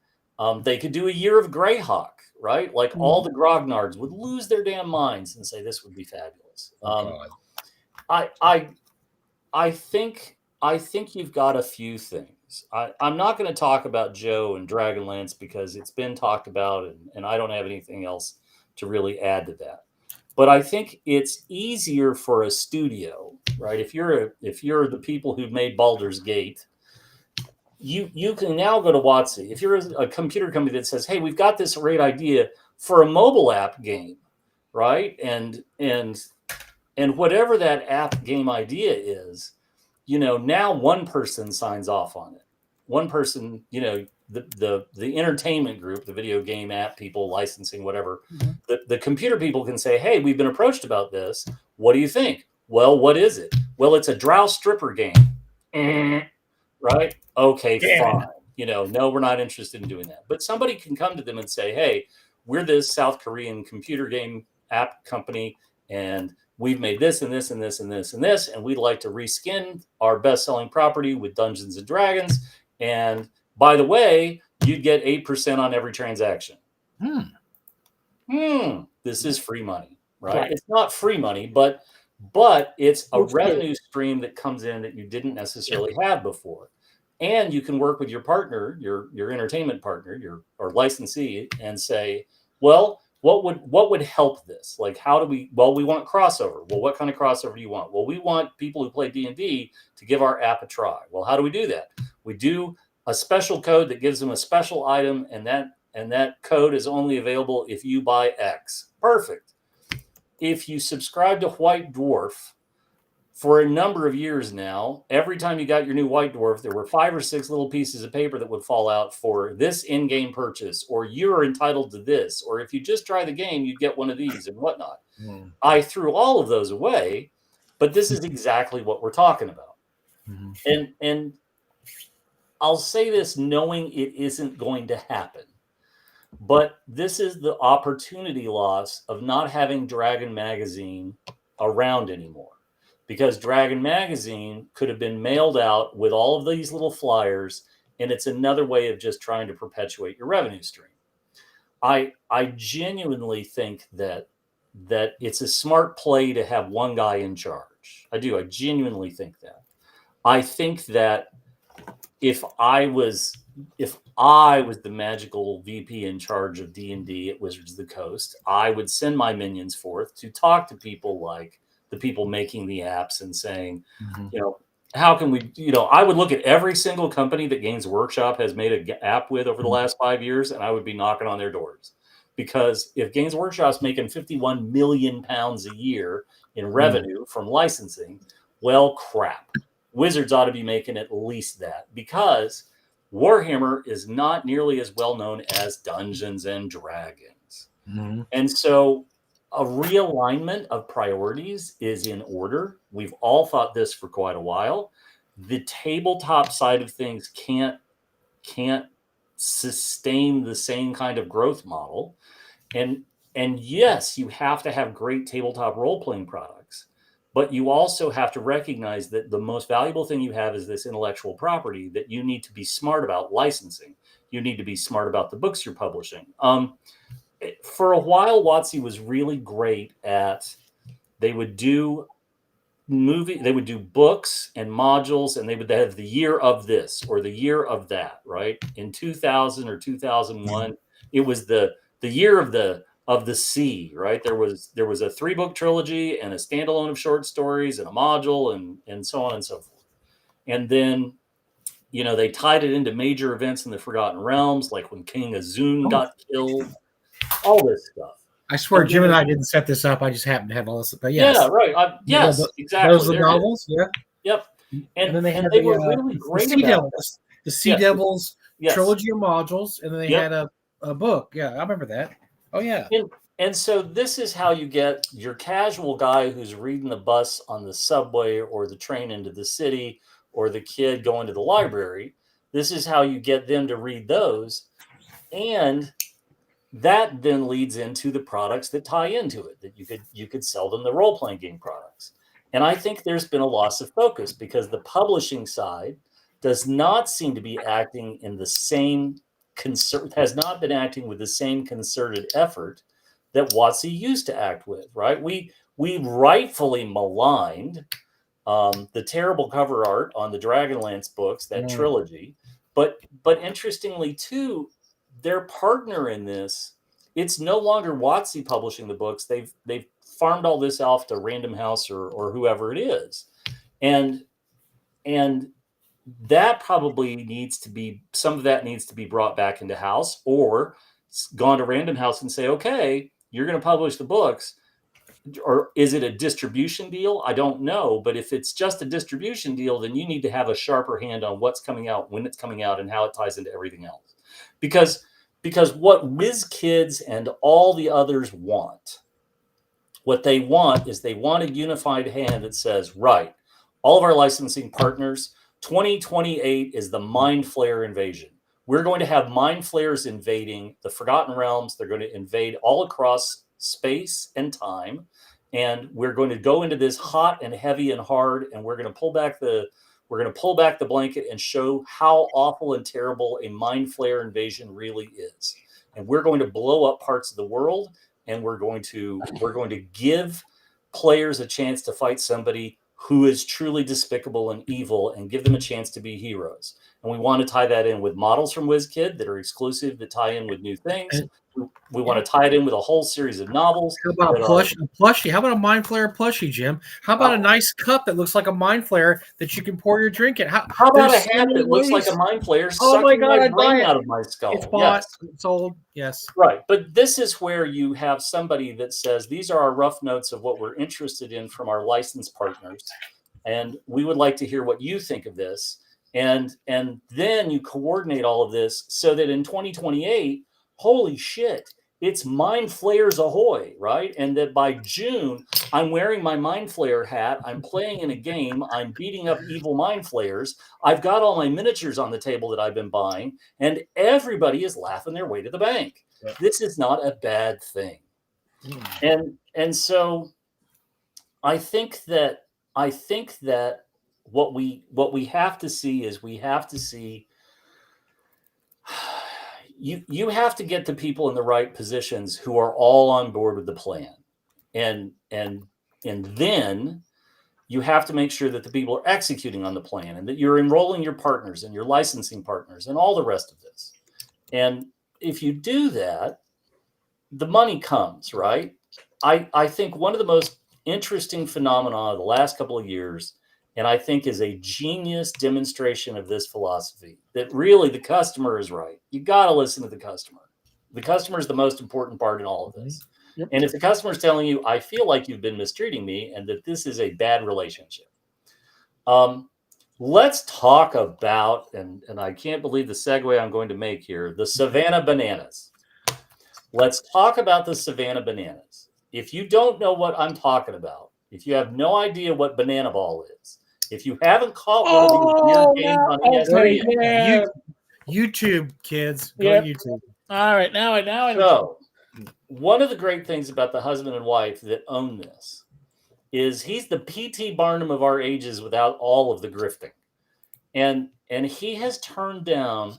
They could do a year of Greyhawk, right? Like all the grognards would lose their damn minds and say this would be fabulous. I think you've got a few things. I'm not going to talk about Joe and Dragonlance because it's been talked about, and I don't have anything else to really add to that. But I think it's easier for a studio, right? If you're the people who've made Baldur's Gate, you can now go to WotC. If you're a computer company that says, hey, we've got this great idea for a mobile app game, right? And whatever that app game idea is, now one person signs off on it. One person, the entertainment group, the video game app people, licensing, whatever, the computer people can say, hey, we've been approached about this. What do you think? Well, what is it? Well, it's a drow stripper game. Right? Okay, fine. No, we're not interested in doing that. But somebody can come to them and say, hey, we're this South Korean computer game app company, and we've made this and this and this and this and this, and we'd like to reskin our best-selling property with Dungeons and Dragons. And by the way, you'd get 8% on every transaction. This is free money, right? It's not free money, but it's a revenue stream that comes in that you didn't necessarily have before. And you can work with your partner, your entertainment partner, or licensee, and say, well, what would help this? Like, how do we? Well, we want crossover. Well, what kind of crossover do you want? Well, we want people who play D&D to give our app a try. Well, how do we do that? We do a special code that gives them a special item, and that code is only available if you buy X. Perfect. If you subscribe to White Dwarf for a number of years now, every time you got your new White Dwarf, there were 5 or 6 little pieces of paper that would fall out for this in-game purchase, or you're entitled to this, or if you just try the game, you get one of these and whatnot. I threw all of those away, but this is exactly what we're talking about. And I'll say this knowing it isn't going to happen, but this is the opportunity loss of not having Dragon Magazine around anymore. Because Dragon Magazine could have been mailed out with all of these little flyers, and it's another way of just trying to perpetuate your revenue stream. I genuinely think that it's a smart play to have one guy in charge. I do. I genuinely think that. I think that if I was the magical VP in charge of D&D at Wizards of the Coast, I would send my minions forth to talk to people like the people making the apps and saying, how can we, I would look at every single company that Games Workshop has made an app with over the last 5 years, and I would be knocking on their doors. Because if Games Workshop's making 51 million pounds a year in revenue from licensing, well, crap. Wizards ought to be making at least that, because Warhammer is not nearly as well known as Dungeons and Dragons. And so a realignment of priorities is in order. We've all thought this for quite a while. The tabletop side of things can't sustain the same kind of growth model. And yes, you have to have great tabletop role-playing products, but you also have to recognize that the most valuable thing you have is this intellectual property that you need to be smart about licensing. You need to be smart about the books you're publishing. For a while, WotC was really great at, they would do books and modules, and they would have the year of this or the year of that, right? In 2000 or 2001, it was the year of the sea, right? There was a 3-book trilogy and a standalone of short stories and a module and so on and so forth. And then, they tied it into major events in the Forgotten Realms, like when King Azun got killed. All this stuff. I swear, Jim and I didn't set this up. I just happened to have all this. But yes. Yeah, right. Yes, exactly. Those are the novels. Yeah. Yep. And then they were really great Sea about Devils, the Sea Devils trilogy of modules, and then they had a book. Yeah, I remember that. Oh yeah. And so this is how you get your casual guy who's reading the bus on the subway or the train into the city, or the kid going to the library. This is how you get them to read those, and that then leads into the products that tie into it, that you could sell them the role-playing game products. And I think there's been a loss of focus because the publishing side does not seem to be acting in the same has not been acting with the same concerted effort that WotC used to act with, right? We rightfully maligned the terrible cover art on the Dragonlance books, that trilogy. But interestingly too, their partner in this, it's no longer WotC publishing the books. They've farmed all this off to Random House or whoever it is, and that probably needs to be, some of that needs to be brought back into house, or gone to Random House and say, okay, you're going to publish the books. or is it a distribution deal? I don't know. But if it's just a distribution deal, then you need to have a sharper hand on what's coming out, when it's coming out, and how it ties into everything else. Because what WizKids and all the others want, what they want is they want a unified hand that says, right, all of our licensing partners, 2028 is the Mind Flayer invasion. We're going to have Mind Flayers invading the Forgotten Realms. They're going to invade all across space and time. And we're going to go into this hot and heavy and hard, and we're going to pull back the blanket and show how awful and terrible a Mind Flayer invasion really is. And we're going to blow up parts of the world, and we're going to give players a chance to fight somebody who is truly despicable and evil, and give them a chance to be heroes. And we want to tie that in with models from WizKid that are exclusive, that tie in with new things. We want to tie it in with a whole series of novels. How about a plushie? How about a Mind Flayer plushie, Jim? How about a nice cup that looks like a Mind Flayer that you can pour your drink in? How about a hat that looks like a Mind Flayer sucking my brain out of my skull? It's bought, it's sold, yes. Right, but this is where you have somebody that says, these are our rough notes of what we're interested in from our license partners, and we would like to hear what you think of this. And then you coordinate all of this so that in 2028, holy shit, it's Mind Flayers ahoy, right? And that by June, I'm wearing my Mind Flayer hat, I'm playing in a game, I'm beating up evil Mind Flayers, I've got all my miniatures on the table that I've been buying, and everybody is laughing their way to the bank. Yeah. This is not a bad thing. And so I think that what we have to see is you have to get the people in the right positions who are all on board with the plan, and then you have to make sure that the people are executing on the plan, and that you're enrolling your partners and your licensing partners and all the rest of this. And if you do that, the money comes, right? I think one of the most interesting phenomena of the last couple of years, and I think is a genius demonstration of this philosophy, that really the customer is right. You got to listen to the customer. The customer is the most important part in all of this. Yep. And if the customer is telling you, I feel like you've been mistreating me and that this is a bad relationship, let's talk about, and I can't believe the segue I'm going to make here, the Savannah Bananas. Let's talk about the Savannah Bananas. If you don't know what I'm talking about, if you have no idea what Banana Ball is, if you haven't caught one of these weird games on ESPN, YouTube, kids, go to YouTube. All right, now I know. So, one of the great things about the husband and wife that own this is he's the P.T. Barnum of our ages without all of the grifting, and he has turned down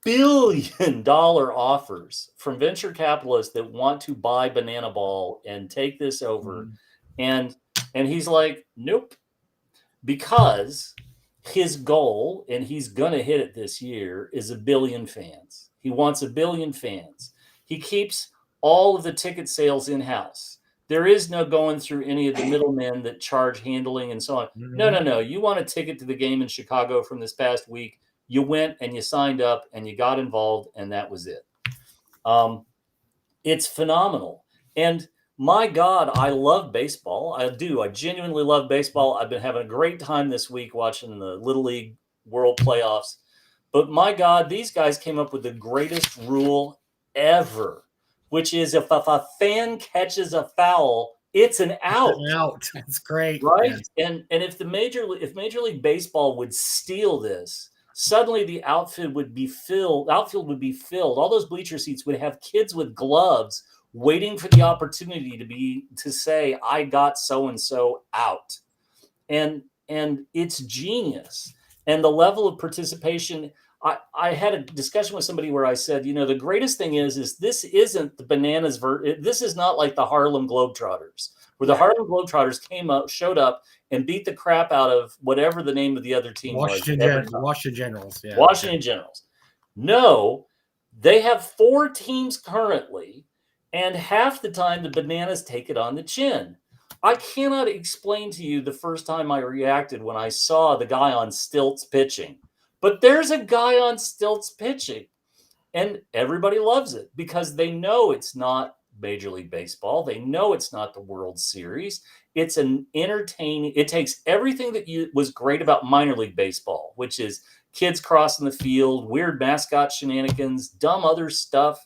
billion-dollar offers from venture capitalists that want to buy Banana Ball and take this over. And he's like, nope, because his goal, and he's going to hit it this year, is 1 billion fans. He wants 1 billion fans. He keeps all of the ticket sales in-house. There is no going through any of the middlemen that charge handling and so on. No. You want a ticket to the game in Chicago from this past week, you went and you signed up and you got involved, and that was it. It's phenomenal. And my God, I love baseball. I do. I genuinely love baseball. I've been having a great time this week watching the Little League World Playoffs. But my God, these guys came up with the greatest rule ever, which is if a fan catches a foul, it's an out. It's an out. It's great. Right? Yes. And if Major League Baseball would steal this, suddenly the outfield would be filled. All those bleacher seats would have kids with gloves waiting for the opportunity to say, I got so-and-so out. And it's genius. And the level of participation, I had a discussion with somebody where I said, the greatest thing is this isn't the Bananas. This is not like the Harlem Globetrotters, where the Harlem Globetrotters showed up and beat the crap out of whatever the name of the other team was. Washington Generals. Yeah. Washington Generals. No, they have 4 teams currently, and half the time the Bananas take it on the chin. I cannot explain to you the first time I reacted when I saw the guy on stilts pitching. But there's a guy on stilts pitching, and everybody loves it because they know it's not Major League Baseball. They know it's not the World Series. It's an entertaining. It takes everything that was great about minor league baseball, which is kids crossing the field, weird mascot shenanigans, dumb other stuff,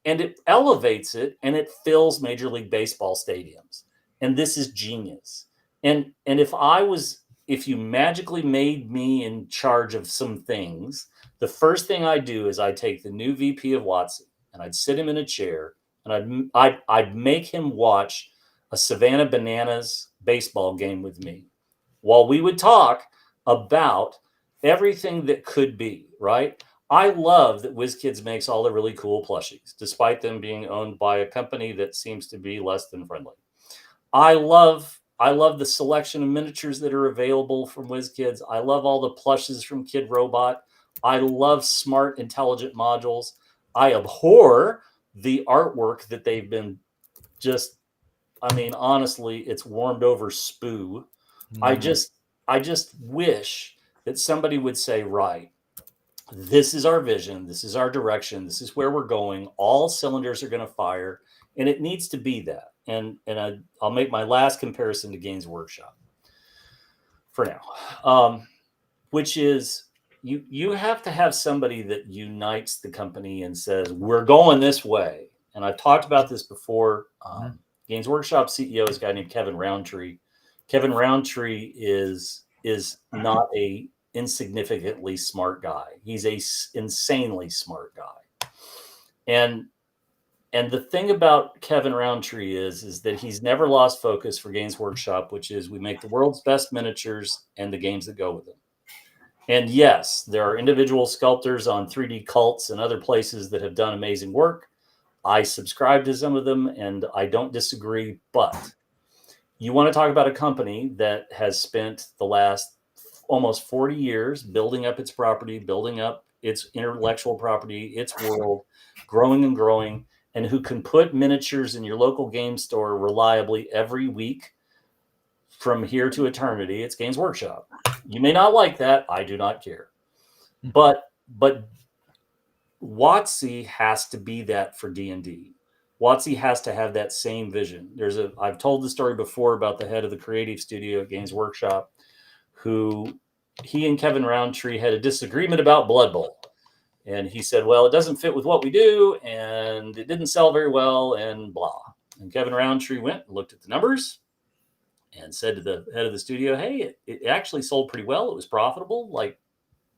and it elevates it, and it fills Major League Baseball stadiums. And this is genius. And if you magically made me in charge of some things, the first thing I do is I take the new VP of WotC and I'd sit him in a chair and I'd make him watch a Savannah Bananas baseball game with me while we would talk about everything that could be, right? I love that WizKids makes all the really cool plushies, despite them being owned by a company that seems to be less than friendly. I love the selection of miniatures that are available from WizKids. I love all the plushes from Kid Robot. I love smart, intelligent modules. I abhor the artwork that they've been honestly, it's warmed over spoo. I just wish that somebody would say, right, this is our vision, this is our direction, this is where we're going. All cylinders are going to fire, and it needs to be that. And I'll make my last comparison to Games Workshop for now, which is you have to have somebody that unites the company and says, we're going this way. And I've talked about this before. Games Workshop CEO is a guy named Kevin Roundtree. Kevin Roundtree is not a insignificantly smart guy. He's a insanely smart guy. And the thing about Kevin Roundtree is that he's never lost focus for Games Workshop, which is we make the world's best miniatures and the games that go with them. And yes, there are individual sculptors on 3D Cults and other places that have done amazing work. I subscribe to some of them and I don't disagree, but you want to talk about a company that has spent the last almost 40 years building up its property, building up its intellectual property, its world, growing and growing, and who can put miniatures in your local game store reliably every week from here to eternity. It's Games Workshop. You may not like that. I do not care. But WotC has to be that for D&D. WotC has to have that same vision. I've told the story before about the head of the creative studio at Games Workshop, who he and Kevin Roundtree had a disagreement about Blood Bowl. And he said, well, it doesn't fit with what we do, and it didn't sell very well, and blah. And Kevin Roundtree went and looked at the numbers and said to the head of the studio, hey, it actually sold pretty well. It was profitable. Like,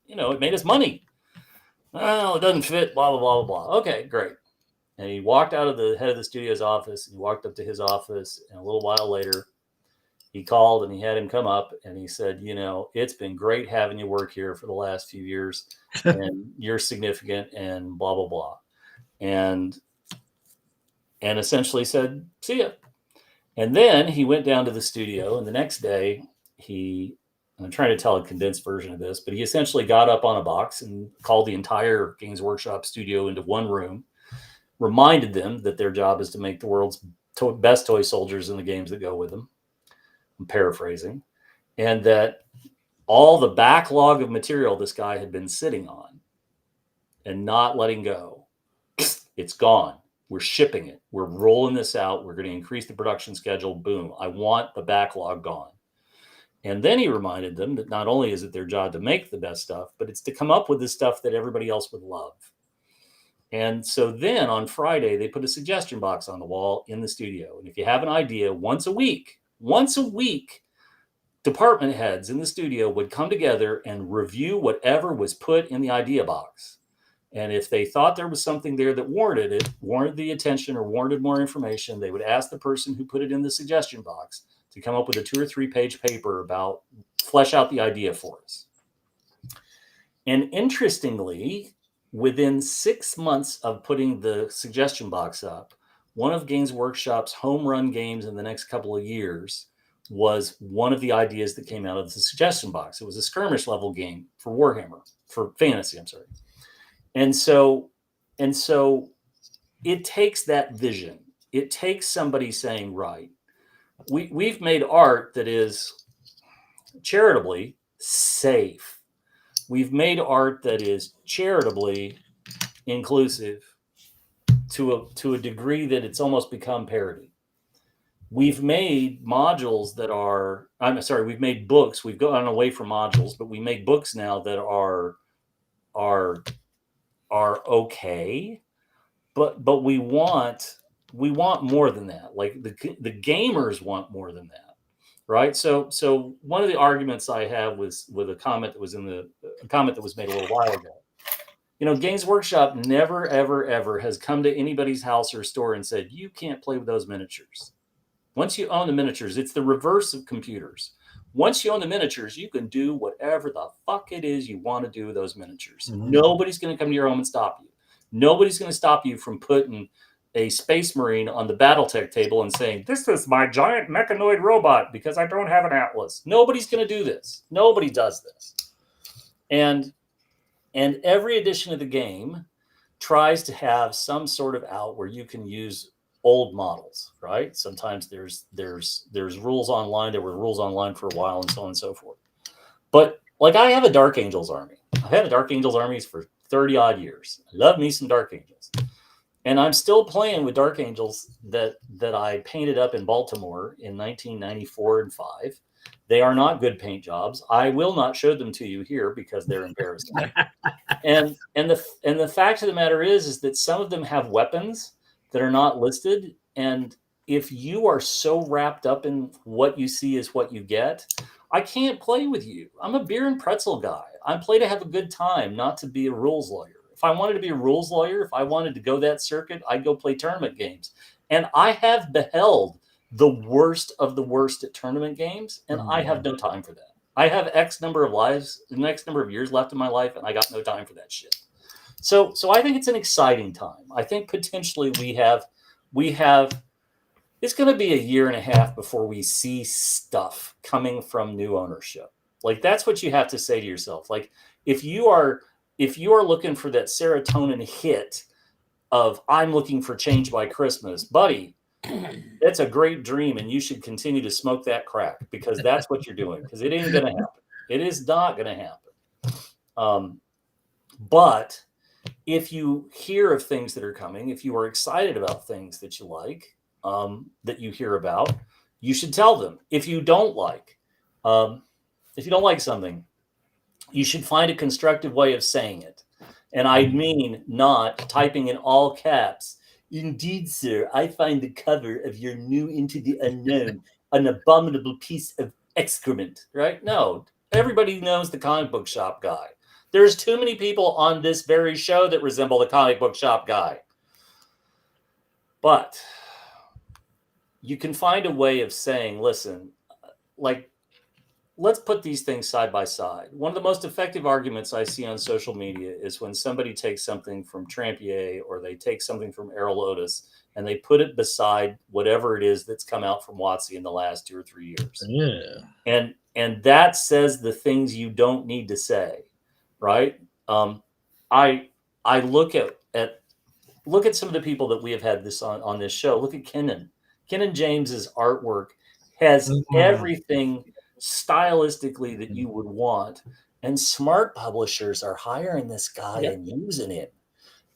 it made us money. Well, it doesn't fit, blah, blah, blah, blah, blah. Okay, great. And he walked out of the head of the studio's office, and he walked up to his office, and a little while later, he called and he had him come up and he said, it's been great having you work here for the last few years and you're significant and blah, blah, blah. And essentially said, see ya. And then he went down to the studio, and the next day I'm trying to tell a condensed version of this, but he essentially got up on a box and called the entire Games Workshop studio into one room, reminded them that their job is to make the world's best toy soldiers and the games that go with them. I'm paraphrasing, and that all the backlog of material this guy had been sitting on and not letting go, it's gone. We're shipping it. We're rolling this out. We're going to increase the production schedule. Boom. I want the backlog gone. And then he reminded them that not only is it their job to make the best stuff, but it's to come up with the stuff that everybody else would love. And so then on Friday, they put a suggestion box on the wall in the studio. And if you have an idea, once a week, department heads in the studio would come together and review whatever was put in the idea box. And if they thought there was something there that warranted the attention or warranted more information, they would ask the person who put it in the suggestion box to come up with a 2 or 3 page paper about flesh out the idea for us. And interestingly, within 6 months of putting the suggestion box up, one of Games Workshop's home run games in the next couple of years was one of the ideas that came out of the suggestion box. It was a skirmish level game for Warhammer, for fantasy, I'm sorry. And so it takes that vision. It takes somebody saying, right, we've made art that is charitably safe. We've made art that is charitably inclusive. to a degree that it's almost become parody. We've made modules that are, we've made books. We've gone away from modules, but we make books now that are okay, but we want more than that. Like the gamers want more than that, right? So one of the arguments I have was with a comment that was made a little while ago. Games Workshop never, ever, ever has come to anybody's house or store and said, you can't play with those miniatures. Once you own the miniatures, it's the reverse of computers. Once you own the miniatures, you can do whatever the fuck it is you want to do with those miniatures. Mm-hmm. Nobody's going to come to your home and stop you. Nobody's going to stop you from putting a Space Marine on the Battletech table and saying, this is my giant mechanoid robot because I don't have an Atlas. Nobody's going to do this. Nobody does this. And every edition of the game tries to have some sort of out where you can use old models, right? Sometimes there's rules online. There were rules online for a while and so on and so forth. But like I have a Dark Angels army. I've had a Dark Angels armies for 30 odd years. I love me some Dark Angels. And I'm still playing with Dark Angels that I painted up in Baltimore in 1994 and 5. They are not good paint jobs. I will not show them to you here because they're embarrassing. and the fact of the matter is that some of them have weapons that are not listed. And if you are so wrapped up in what you see is what you get, I can't play with you. I'm a beer and pretzel guy. I play to have a good time, not to be a rules lawyer. If I wanted to be a rules lawyer, if I wanted to go that circuit, I'd go play tournament games. And I have beheld the worst of the worst at tournament games, and I have no time for that. I have X number of lives, the next number of years left in my life, and I got no time for that shit. So I think it's an exciting time. I think potentially we have it's going to be a year and a half before we see stuff coming from new ownership. Like that's what you have to say to yourself. Like if you are looking for that serotonin hit of I'm looking for change by Christmas, buddy, that's a great dream and you should continue to smoke that crack because that's what you're doing because it ain't going to happen. It is not going to happen. But if you hear of things that are coming, if you are excited about things that you like, that you hear about, you should tell them. If you don't like something, you should find a constructive way of saying it. And I mean not typing in all caps, indeed, sir, I find the cover of your new Into the Unknown an abominable piece of excrement, right? No, everybody knows the comic book shop guy. There's too many people on this very show that resemble the comic book shop guy. But you can find a way of saying, listen, like, let's put these things side by side. One of the most effective arguments I see on social media is when somebody takes something from Trampier or they take something from Errol Otis and they put it beside whatever it is that's come out from WotC in the last 2 or 3 years. Yeah. And that says the things you don't need to say, right? I look at some of the people that we have had this on this show. Look at Kenan James's artwork has everything stylistically that you would want, and smart publishers are hiring this guy and using him.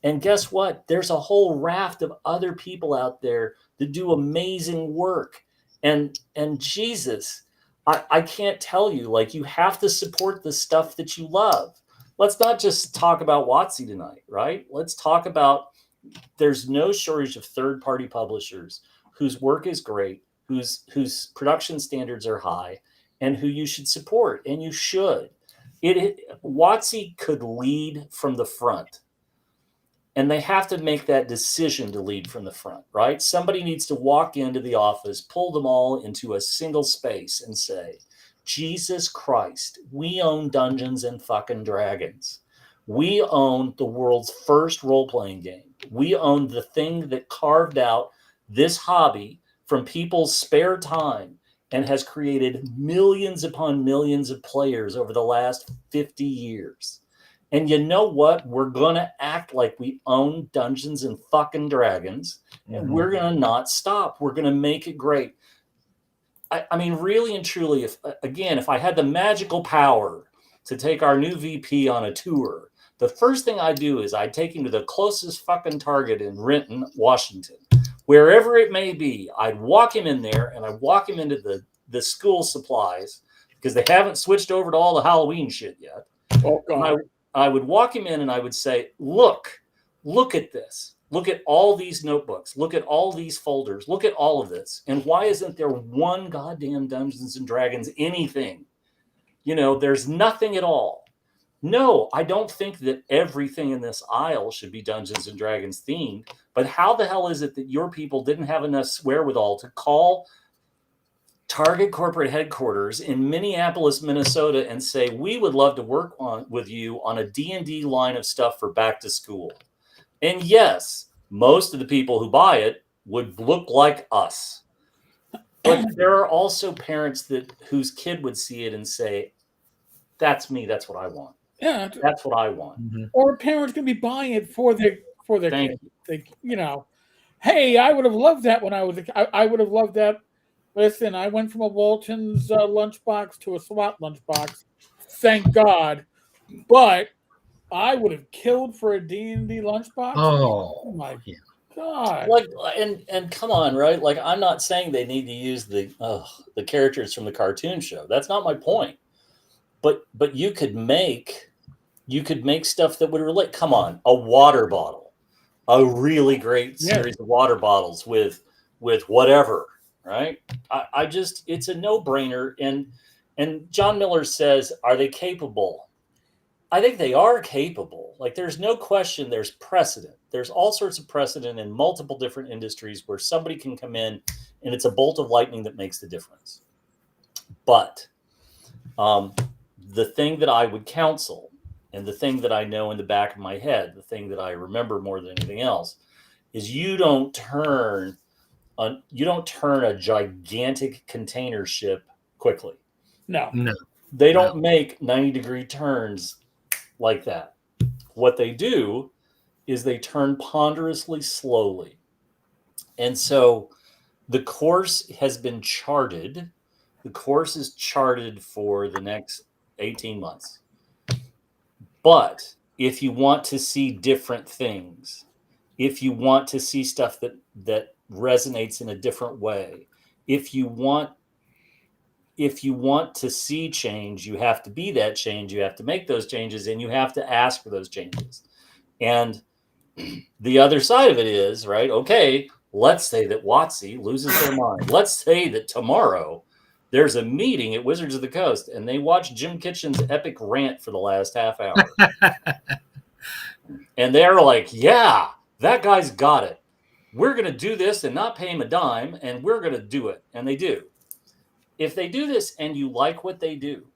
And guess what? There's a whole raft of other people out there that do amazing work. And Jesus, I can't tell you, like, you have to support the stuff that you love. Let's not just talk about WotC tonight, right? Let's talk about there's no shortage of third-party publishers whose work is great, whose production standards are high, and who you should support, and you should. WotC could lead from the front, and they have to make that decision to lead from the front, right? Somebody needs to walk into the office, pull them all into a single space and say, Jesus Christ, we own Dungeons and fucking Dragons. We own the world's first role-playing game. We own the thing that carved out this hobby from people's spare time and has created millions upon millions of players over the last 50 years. And you know what? We're going to act like we own Dungeons and fucking Dragons, and we're going to not stop. We're going to make it great. I mean, really and truly, if I had the magical power to take our new VP on a tour, the first thing I do is I take him to the closest fucking Target in Renton, Washington, wherever it may be. I'd walk him in there, and I'd walk him into the school supplies, because they haven't switched over to all the Halloween shit yet. Oh, God. I would walk him in and I would say, look at this. Look at all these notebooks. Look at all these folders. Look at all of this. And why isn't there one goddamn Dungeons and Dragons anything? There's nothing at all. No, I don't think that everything in this aisle should be Dungeons and Dragons themed. But how the hell is it that your people didn't have enough wherewithal to call Target corporate headquarters in Minneapolis, Minnesota, and say, we would love to work with you on a D&D line of stuff for back to school? And yes, most of the people who buy it would look like us. But there are also parents whose kid would see it and say, that's me. That's what I want. Yeah. That's what I want. Mm-hmm. Or parents can be buying it for their Thank kid. Hey, I would have loved that when I was I would have loved that. Listen, I went from a Walton's lunchbox to a SWAT lunchbox. Thank God. But I would have killed for a D&D lunchbox. Oh my yeah. God. Like, and come on, right? Like, I'm not saying they need to use the characters from the cartoon show. That's not my point. But you could make stuff that would relate. Come on, a water bottle, a really great series of water bottles with whatever, right? I just, it's a no-brainer. And John Miller says, are they capable? I think they are capable. Like, there's no question there's precedent. There's all sorts of precedent in multiple different industries where somebody can come in and it's a bolt of lightning that makes the difference. But the thing that I would counsel, and the thing that I know in the back of my head, the thing that I remember more than anything else, is you don't turn a gigantic container ship quickly. No. They don't make 90-degree turns like that. What they do is they turn ponderously slowly. And so the course has been charted. The course is charted for the next 18 months. But if you want to see different things, if you want to see stuff that resonates in a different way, if you want to see change, you have to be that change. You have to make those changes, and you have to ask for those changes. And the other side of it is, right, okay, let's say that WotC loses their mind. Let's say that tomorrow there's a meeting at Wizards of the Coast, and they watch Jim Kitchen's epic rant for the last half hour. And they're like, yeah, that guy's got it. We're going to do this and not pay him a dime, and we're going to do it. And they do. If they do this and you like what they do,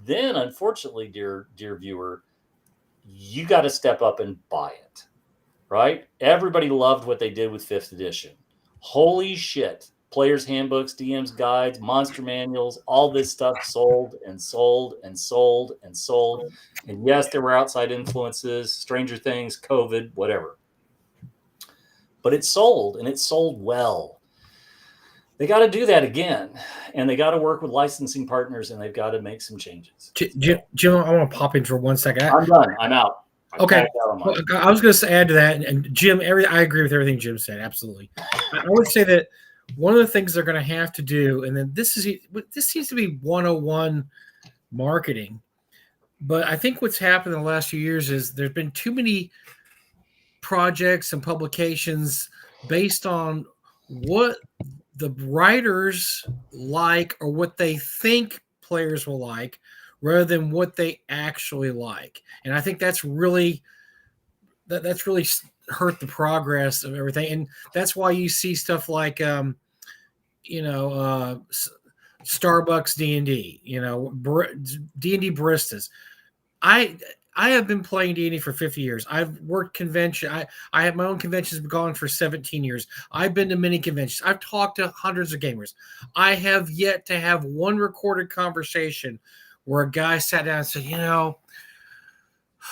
then unfortunately, dear viewer, you got to step up and buy it, right? Everybody loved what they did with 5th edition. Holy shit. Players' handbooks, DM's guides, monster manuals, all this stuff sold and sold and sold and sold. And yes, there were outside influences, Stranger Things, COVID, whatever. But it sold, and it sold well. They got to do that again, and they got to work with licensing partners, and they've got to make some changes. Jim, I want to pop in for 1 second. I'm done. I'm out. Okay. I was going to add to that, and Jim, I agree with everything Jim said. Absolutely. I would say that one of the things they're going to have to do, and then this seems to be 101 marketing, but I think what's happened in the last few years is there's been too many projects and publications based on what the writers like or what they think players will like rather than what they actually like. And I think that's really hurt the progress of everything. And that's why you see stuff like, Starbucks D&D, D&D baristas. I have been playing D&D for 50 years. I've worked convention. I have my own conventions gone for 17 years. I've been to many conventions. I've talked to hundreds of gamers. I have yet to have one recorded conversation where a guy sat down and said,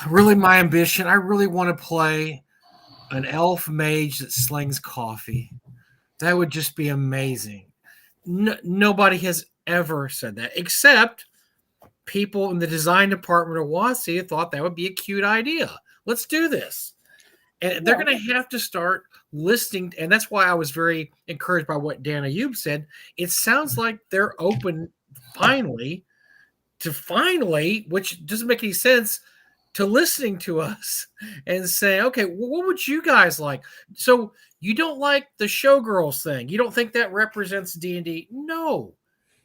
really my ambition, I really want to play an elf mage that slings coffee. That would just be amazing. Nobody has ever said that, except people in the design department of WotC thought that would be a cute idea. Let's do this. And they're going to have to start listening. And that's why I was very encouraged by what Dan Ayub said. It sounds like they're open finally, which doesn't make any sense, to listening to us and say, okay, well, what would you guys like? So you don't like the Showgirls thing. You don't think that represents D&D? No,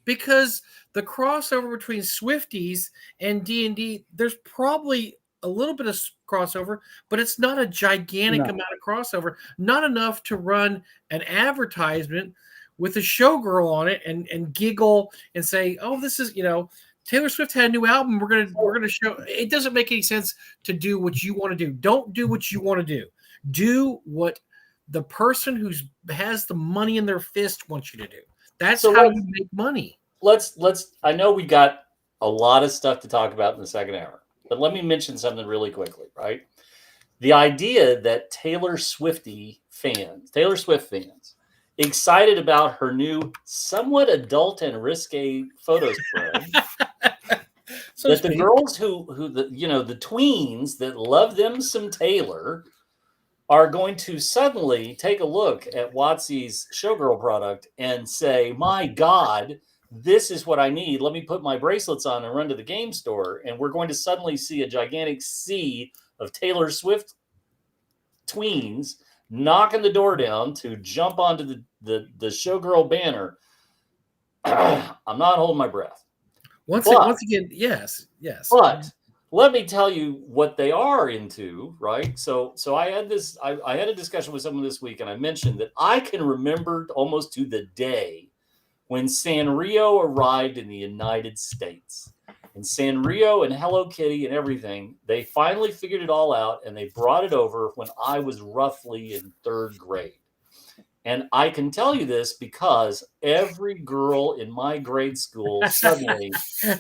because the crossover between Swifties and D&D, there's probably a little bit of crossover, but it's not a gigantic amount of crossover, not enough to run an advertisement with a Showgirl on it and giggle and say, oh, this is, Taylor Swift had a new album. We're gonna show. It doesn't make any sense to do what you want to do. Don't do what you want to do. Do what the person who has the money in their fist wants you to do. That's how you make money. Let's. I know we got a lot of stuff to talk about in the second hour, but let me mention something really quickly. Right, the idea that Taylor Swift fans, excited about her new, somewhat adult and risque photo spread. That the girls who the tweens that love them some Taylor are going to suddenly take a look at WotC's Showgirl product and say, my God, this is what I need. Let me put my bracelets on and run to the game store. And we're going to suddenly see a gigantic sea of Taylor Swift tweens knocking the door down to jump onto the Showgirl banner. I'm not holding my breath. Once again, yes. But let me tell you what they are into, right? So I had this. I had a discussion with someone this week, and I mentioned that I can remember almost to the day when Sanrio arrived in the United States. And Sanrio and Hello Kitty and everything, they finally figured it all out, and they brought it over when I was roughly in third grade. And I can tell you this because every girl in my grade school, suddenly,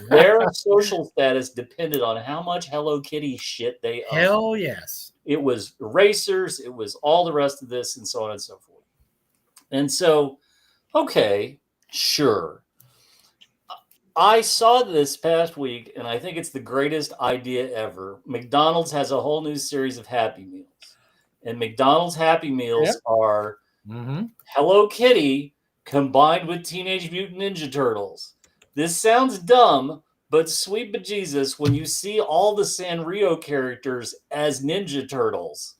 their social status depended on how much Hello Kitty shit they owned. Hell yes. It was erasers. It was all the rest of this and so on and so forth. And so, okay, sure. I saw this past week, and I think it's the greatest idea ever. McDonald's has a whole new series of Happy Meals. And McDonald's Happy Meals are... Hello Kitty combined with Teenage Mutant Ninja Turtles. This sounds dumb, but sweet bejesus, when you see all the Sanrio characters as Ninja Turtles,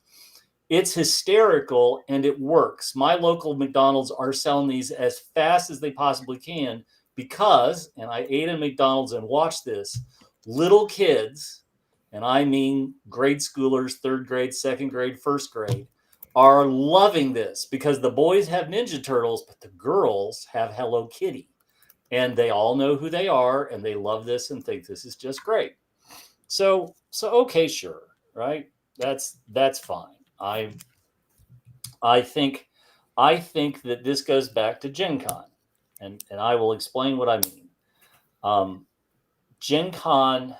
it's hysterical and it works. My local McDonald's are selling these as fast as they possibly can because, and I ate at McDonald's and watched this, little kids, and I mean grade schoolers, third grade, second grade, first grade, are loving this because the boys have Ninja Turtles, but the girls have Hello Kitty. And they all know who they are, and they love this and think this is just great. So okay, sure, right? That's fine. I think that this goes back to Gen Con, and I will explain what I mean. Gen Con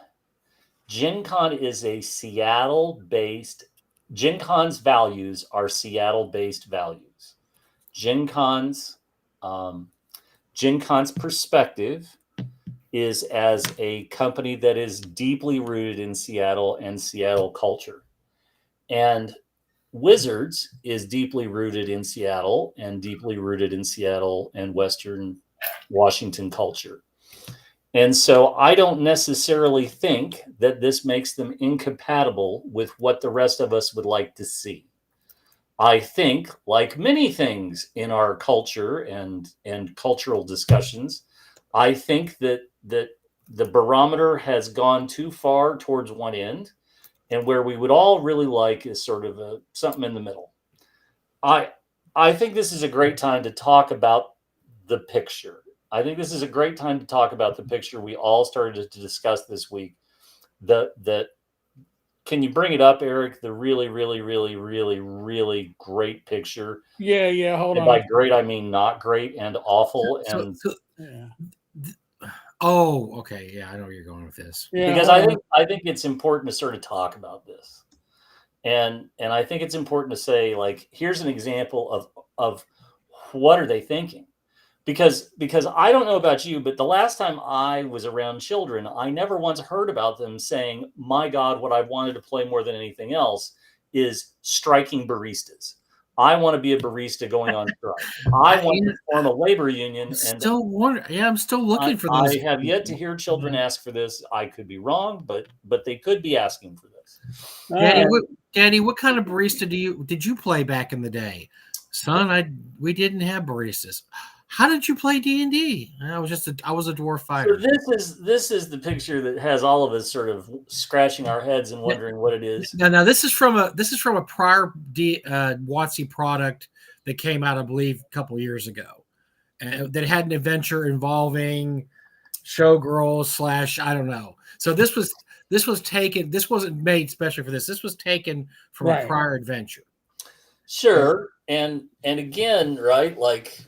is a Seattle-based. Gen Con's values are Seattle-based values. Gen Con's perspective is as a company that is deeply rooted in Seattle and Seattle culture. And Wizards is deeply rooted in Seattle and deeply rooted in Seattle and Western Washington culture. And so I don't necessarily think that this makes them incompatible with what the rest of us would like to see. I think, like many things in our culture and cultural discussions, I think that the barometer has gone too far towards one end, and where we would all really like is sort of something in the middle. I think this is a great time to talk about the picture. I think this is a great time to talk about the picture we all started to discuss this week. Can you bring it up, Eric? The really, really, really, really, really great picture. Yeah. Hold on. By great, I mean not great and awful. Oh, okay. Yeah, I know where you're going with this. Yeah, because I think it's important to sort of talk about this, and I think it's important to say, like, here's an example of what are they thinking. because I don't know about you, but the last time I was around children, I never once heard about them saying, "My God, what I wanted to play more than anything else is striking baristas. I want to be a barista going on strike. I I, want to form a labor union." And still wonder. Yeah, I'm still looking for those I have yet to people. hear children ask for this. I could be wrong, but they could be asking for this. All Daddy, right. Daddy, what kind of barista did you play back in the day? Son, we didn't have baristas. How did you play D&D? I was a dwarf So fighter. this is the picture that has all of us sort of scratching our heads and wondering what it is. Now this is from a prior WotC product that came out, I believe, a couple years ago, that had an adventure involving showgirls slash I don't know. So this was taken. This wasn't made specially for this. This was taken from a Right. prior adventure. Sure, and again, right? Like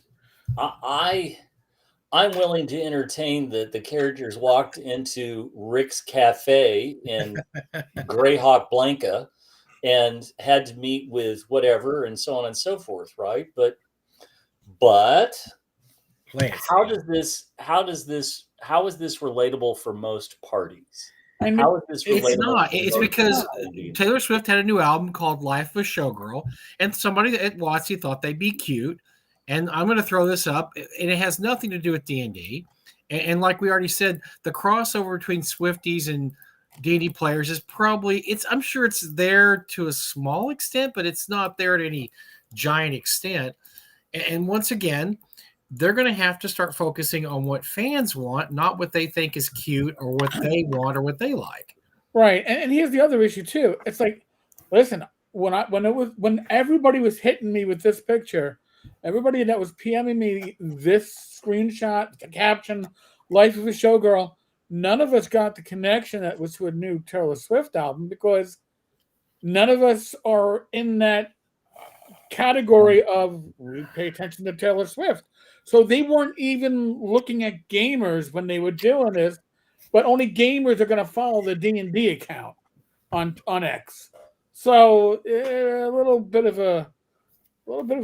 I'm willing to entertain that the characters walked into Rick's Cafe in Greyhawk Blanca and had to meet with whatever and so on and so forth, right? But Lance. how is this relatable for most parties? I mean, How is this relatable? It's not. It's for most because parties? Taylor Swift had a new album called Life of a Showgirl, and somebody at WotC thought they'd be cute. And I'm going to throw this up, and it has nothing to do with D&D. And like we already said, the crossover between Swifties and D&D players is probably I'm sure it's there to a small extent, but it's not there at any giant extent. And once again, they're going to have to start focusing on what fans want, not what they think is cute or what they want or what they like. right. And here's the other issue too. It's like, listen, when everybody was hitting me with this picture, everybody that was PMing me this screenshot, the caption, "Life of a Showgirl," none of us got the connection that was to a new Taylor Swift album because none of us are in that category of we pay attention to Taylor Swift. So they weren't even looking at gamers when they were doing this, but only gamers are going to follow the D&D account on X. So a little bit of a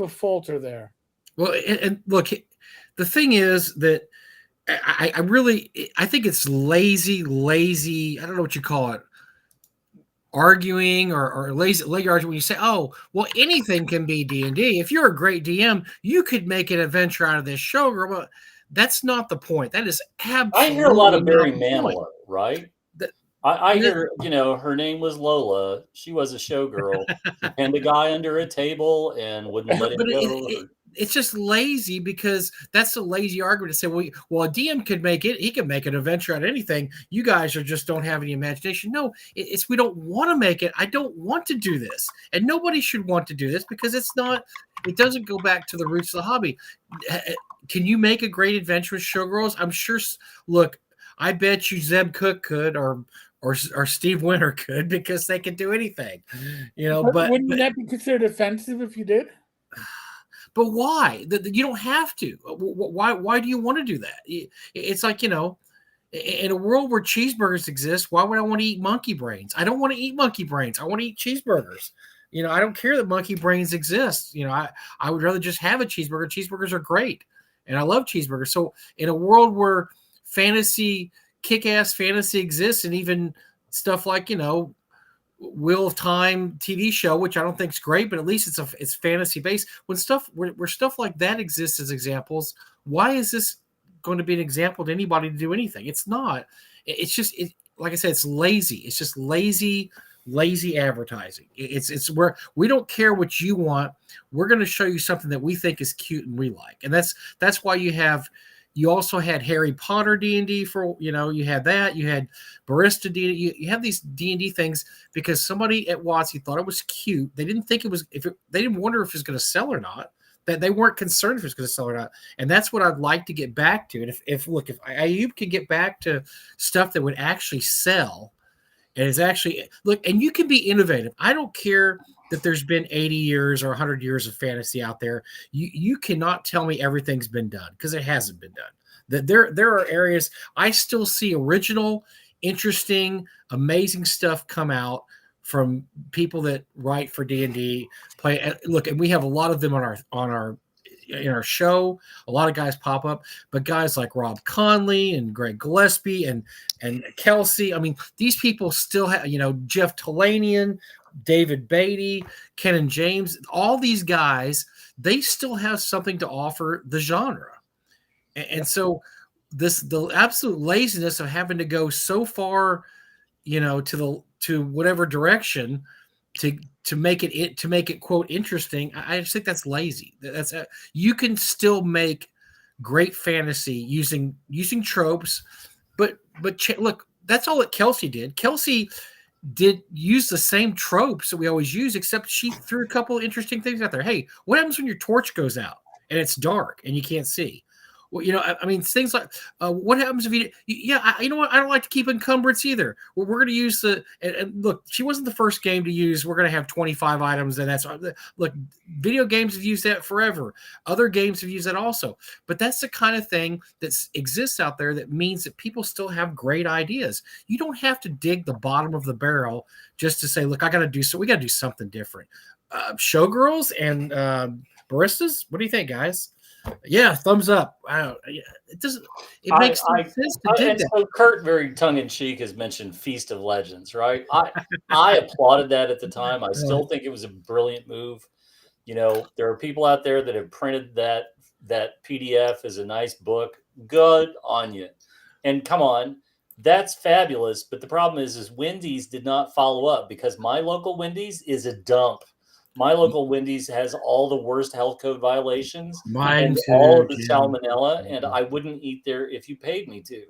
falter there. Well, and look, the thing is that I think it's lazy. I don't know what you call it. Arguing or lazy arguing when you say, "Oh, well, anything can be D&D. If you're a great DM, you could make an adventure out of this show." Well, that's not the point. That is absolutely. I hear a lot of Barry not the point. Manilow, right? That- I hear, her name was Lola. She was a showgirl. She pinned a guy under a table and wouldn't let him but go. it's just lazy because that's a lazy argument to say, well, a DM could make it. He can make an adventure out of anything. You guys just don't have any imagination. No, it's we don't want to make it. I don't want to do this, and nobody should want to do this because it's not. It doesn't go back to the roots of the hobby. Can you make a great adventure with showgirls? I'm sure. Look, I bet you Zeb Cook could, or Steve Winter could, because they can do anything, But wouldn't that be considered offensive if you did? But why? You don't have to. Why do you want to do that? It's like, in a world where cheeseburgers exist, why would I want to eat monkey brains? I don't want to eat monkey brains. I want to eat cheeseburgers. I don't care that monkey brains exist. I would rather just have a cheeseburger. Cheeseburgers are great, and I love cheeseburgers. So in a world where kick-ass fantasy exists, and even stuff like, Wheel of Time TV show, which I don't think is great, but at least it's fantasy based. When where stuff like that exists as examples, why is this going to be an example to anybody to do anything? It's not. It's just like I said, it's lazy. It's just lazy advertising. It's where we don't care what you want. We're going to show you something that we think is cute and we like, and that's why you also had Harry Potter D&D for, you had that, you had Barista D&D, you have these D&D things because somebody at WotC thought it was cute. They didn't think it was, they didn't wonder if it was going to sell or not, that they weren't concerned if it was going to sell or not. And that's what I'd like to get back to. And if Ayub could get back to stuff that would actually sell, and it's actually, look, and you can be innovative. I don't care that there's been 80 years or 100 years of fantasy out there. You cannot tell me everything's been done, because it hasn't been done. That there are areas I still see original, interesting, amazing stuff come out from people that write for D&D. Look, and we have a lot of them on our in our show. A lot of guys pop up, but guys like Rob Conley and Greg Gillespie and Kelsey. I mean, these people still have, Jeff Talanian, David Beatty, Ken and James. All these guys, they still have something to offer the genre, and so the absolute laziness of having to go so far, to whatever direction to make it quote interesting. I just think that's lazy. You can still make great fantasy using tropes, but look, that's all that Kelsey did. Kelsey did use the same tropes that we always use, except she threw a couple of interesting things out there. Hey, what happens when your torch goes out and it's dark and you can't see? Well, I mean, things like what happens if you know what? I don't like to keep encumbrance either. We're going to use and look, she wasn't the first game to use. We're going to have 25 items, and that's look. Video games have used that forever. Other games have used that also. But that's the kind of thing that exists out there that means that people still have great ideas. You don't have to dig the bottom of the barrel just to say, look, we got to do something different. Showgirls and baristas. What do you think, guys? Yeah, thumbs up. It doesn't. It makes no sense to do that. So Kurt, very tongue in cheek, has mentioned Feast of Legends, right? I applauded that at the time. I still think it was a brilliant move. There are people out there that have printed that PDF as a nice book. Good on you. And come on, that's fabulous. But the problem is Wendy's did not follow up, because my local Wendy's is a dump. My local Wendy's has all the worst health code violations and all of the salmonella, and I wouldn't eat there if you paid me to.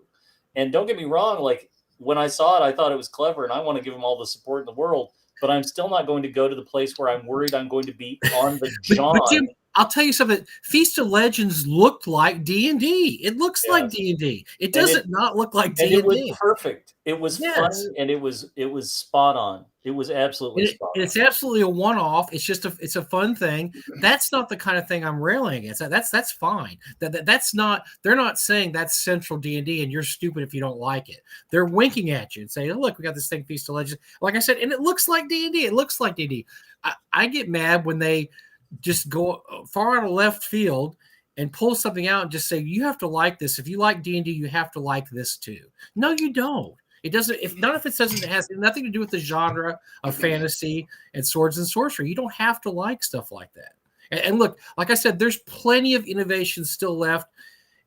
And don't get me wrong, like when I saw it, I thought it was clever, and I want to give them all the support in the world, but I'm still not going to go to the place where I'm worried I'm going to be on the John. But Jim, I'll tell you something. Feast of Legends looked like D&D. It looks like D&D. It doesn't not look like D&D. It was perfect. It was fun, and it was spot on. It was absolutely spot on. It's absolutely a one-off. It's just it's a fun thing. That's not the kind of thing I'm railing against. That's fine. That's not. They're not saying that's central D&D and you're stupid if you don't like it. They're winking at you and saying, oh, look, we got this thing, Feast of Legends. Like I said, and it looks like D&D. It looks like D&D. I get mad when they just go far out of left field and pull something out and just say, you have to like this. If you like D&D, you have to like this too. No, you don't. It doesn't. None of it says it has nothing to do with the genre of fantasy and swords and sorcery. You don't have to like stuff like that. And look, like I said, there's plenty of innovation still left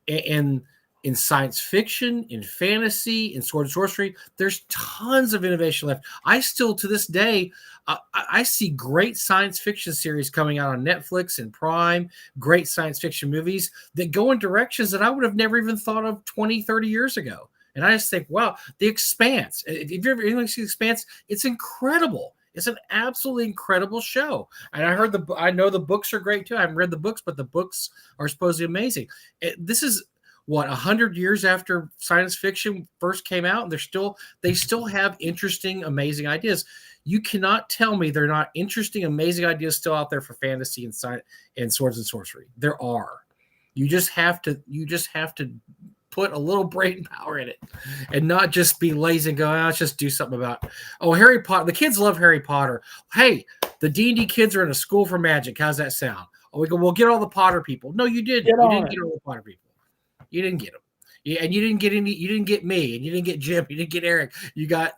in science fiction, in fantasy, in sword and sorcery. There's tons of innovation left. I still, to this day, I see great science fiction series coming out on Netflix and Prime, great science fiction movies that go in directions that I would have never even thought of 20, 30 years ago. And I just think, wow, The Expanse. If you've ever seen The Expanse, it's incredible. It's an absolutely incredible show. And I know the books are great too. I haven't read the books, but the books are supposedly amazing. This is 100 years after science fiction first came out, and they still have interesting, amazing ideas. You cannot tell me they're not interesting, amazing ideas still out there for fantasy and science and swords and sorcery. There are. You just have to put a little brain power in it and not just be lazy and go, let's just do something about Harry Potter. The kids love Harry Potter. Hey, the D&D kids are in a school for magic. How's that sound? We'll get all the Potter people. No, you didn't. You didn't get all the Potter people. You didn't get them. And you didn't get you didn't get me, and you didn't get Jim, you didn't get Eric. You got,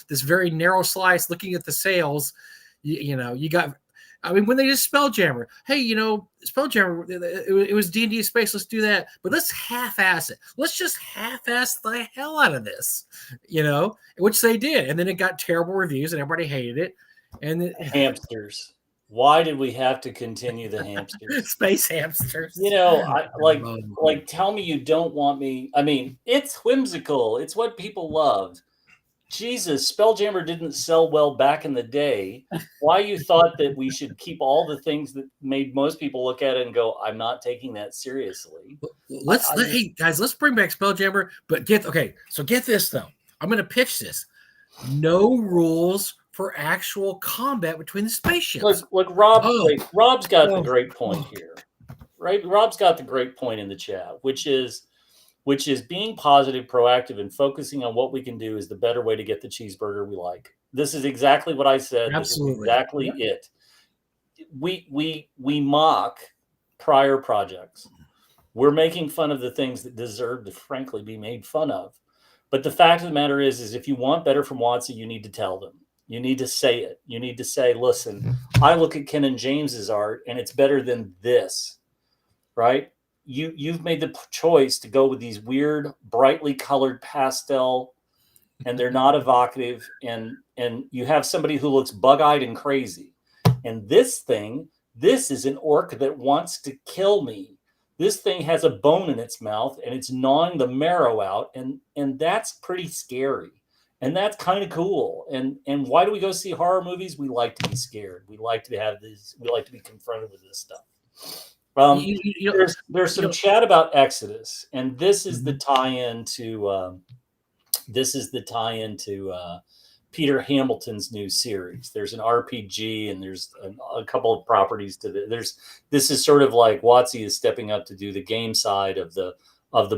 this very narrow slice looking at the sales. You got, when they did Spelljammer, hey, Spelljammer, it was D&D space. Let's do that. But let's half-ass it. Let's just half-ass the hell out of this, which they did. And then it got terrible reviews and everybody hated it. And hamsters. Why did we have to continue the hamsters? Space hamsters. Tell me you don't want me. I mean, it's whimsical. It's what people loved. Jesus, Spelljammer didn't sell well back in the day. Why you thought that we should keep all the things that made most people look at it and go, I'm not taking that seriously. Hey guys, let's bring back Spelljammer, but get this though. I'm going to pitch this. No rules for actual combat between the spaceships. Look, Rob's got the great point here, right? Rob's got the great point in the chat, which is being positive, proactive, and focusing on what we can do is the better way to get the cheeseburger we like. This is exactly what I said. Absolutely. This is exactly it. We mock prior projects. We're making fun of the things that deserve to frankly be made fun of. But the fact of the matter is if you want better from WotC, you need to tell them. You need to say it. You need to say, listen, I look at Ken and James's art and it's better than this, right? You've made the choice to go with these weird, brightly colored pastel, and they're not evocative, and you have somebody who looks bug-eyed and crazy. And this is an orc that wants to kill me. This thing has a bone in its mouth and it's gnawing the marrow out, and that's pretty scary. And that's kind of cool. And why do we go see horror movies? We like to be scared. We like to have this. We like to be confronted with this stuff. There's some chat about Exodus, and this is the tie-in to Peter Hamilton's new series. There's an RPG, and there's a couple of properties to this is sort of like WotC is stepping up to do the game side of the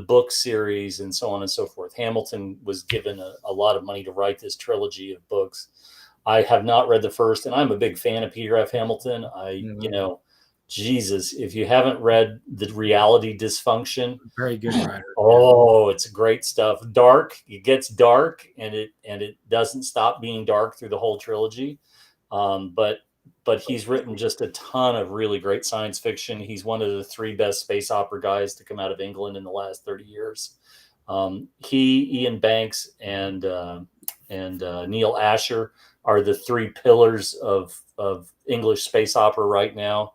book series and so on and so forth. Hamilton was given a lot of money to write this trilogy of books. I have not read the first, and I'm a big fan of Peter F. Hamilton. Jesus, if you haven't read The Reality Dysfunction, very good writer. Oh, it's great stuff. Dark, it gets dark, and it doesn't stop being dark through the whole trilogy. But he's written just a ton of really great science fiction. He's one of the 3 best space opera guys to come out of England in the last 30 years. Ian Banks, and Neil Asher are the 3 pillars of English space opera right now.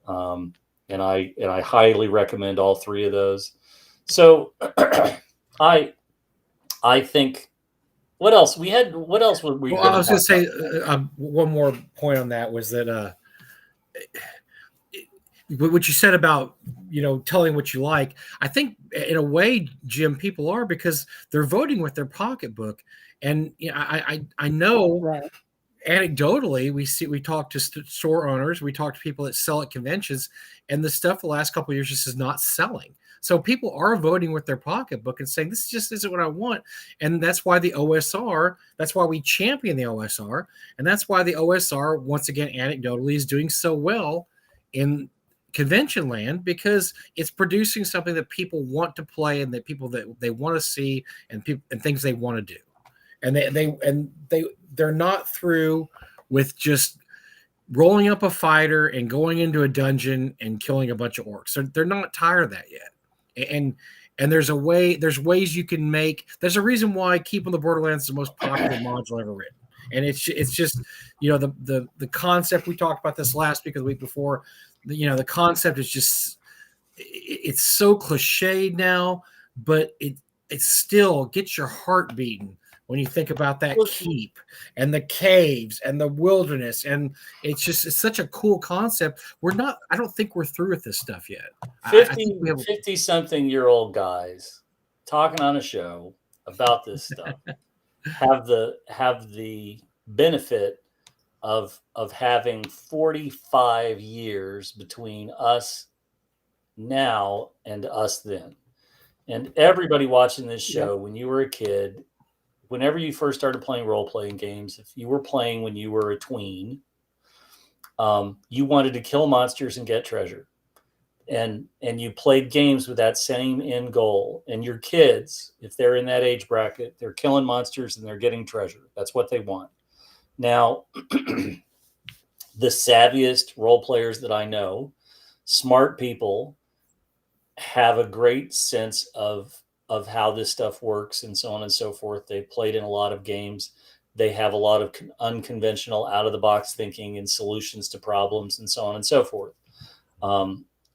And I highly recommend all 3 of those. So I think what else we had? What else were we? Well, I was going to say one more point on that was that what you said about telling what you like. I think in a way, Jim, people are, because they're voting with their pocketbook, and I know. Right. Anecdotally, we talk to store owners, we talk to people that sell at conventions, and the stuff the last couple of years just is not selling. So people are voting with their pocketbook and saying, this just isn't what I want. And that's why the OSR, that's why we champion the OSR. And that's why the OSR, once again, anecdotally, is doing so well in convention land, because it's producing something that people want to play and that people that they want to see and things they want to do. And they're not through with just rolling up a fighter and going into a dungeon and killing a bunch of orcs. So they're not tired of that yet. And there's ways you can make. There's a reason why Keep on the Borderlands is the most popular module ever written. And it's just the concept, we talked about this last week or the week before. The concept is just, it's so cliched now, but it still gets your heart beating when you think about that keep and the caves and the wilderness. And it's such a cool concept. I don't think we're through with this stuff yet. 50 something year old guys talking on a show about this stuff have the benefit of having 45 years between us now and us then. And everybody watching this show, when you were a kid, whenever you first started playing role-playing games, if you were playing when you were a tween, you wanted to kill monsters and get treasure. And you played games with that same end goal. And your kids, if they're in that age bracket, they're killing monsters and they're getting treasure. That's what they want. Now, the savviest role players that I know, smart people, have a great sense of how this stuff works and so on and so forth. They've played in a lot of games. They have a lot of unconventional, out-of-the-box thinking and solutions to problems and so on and so forth.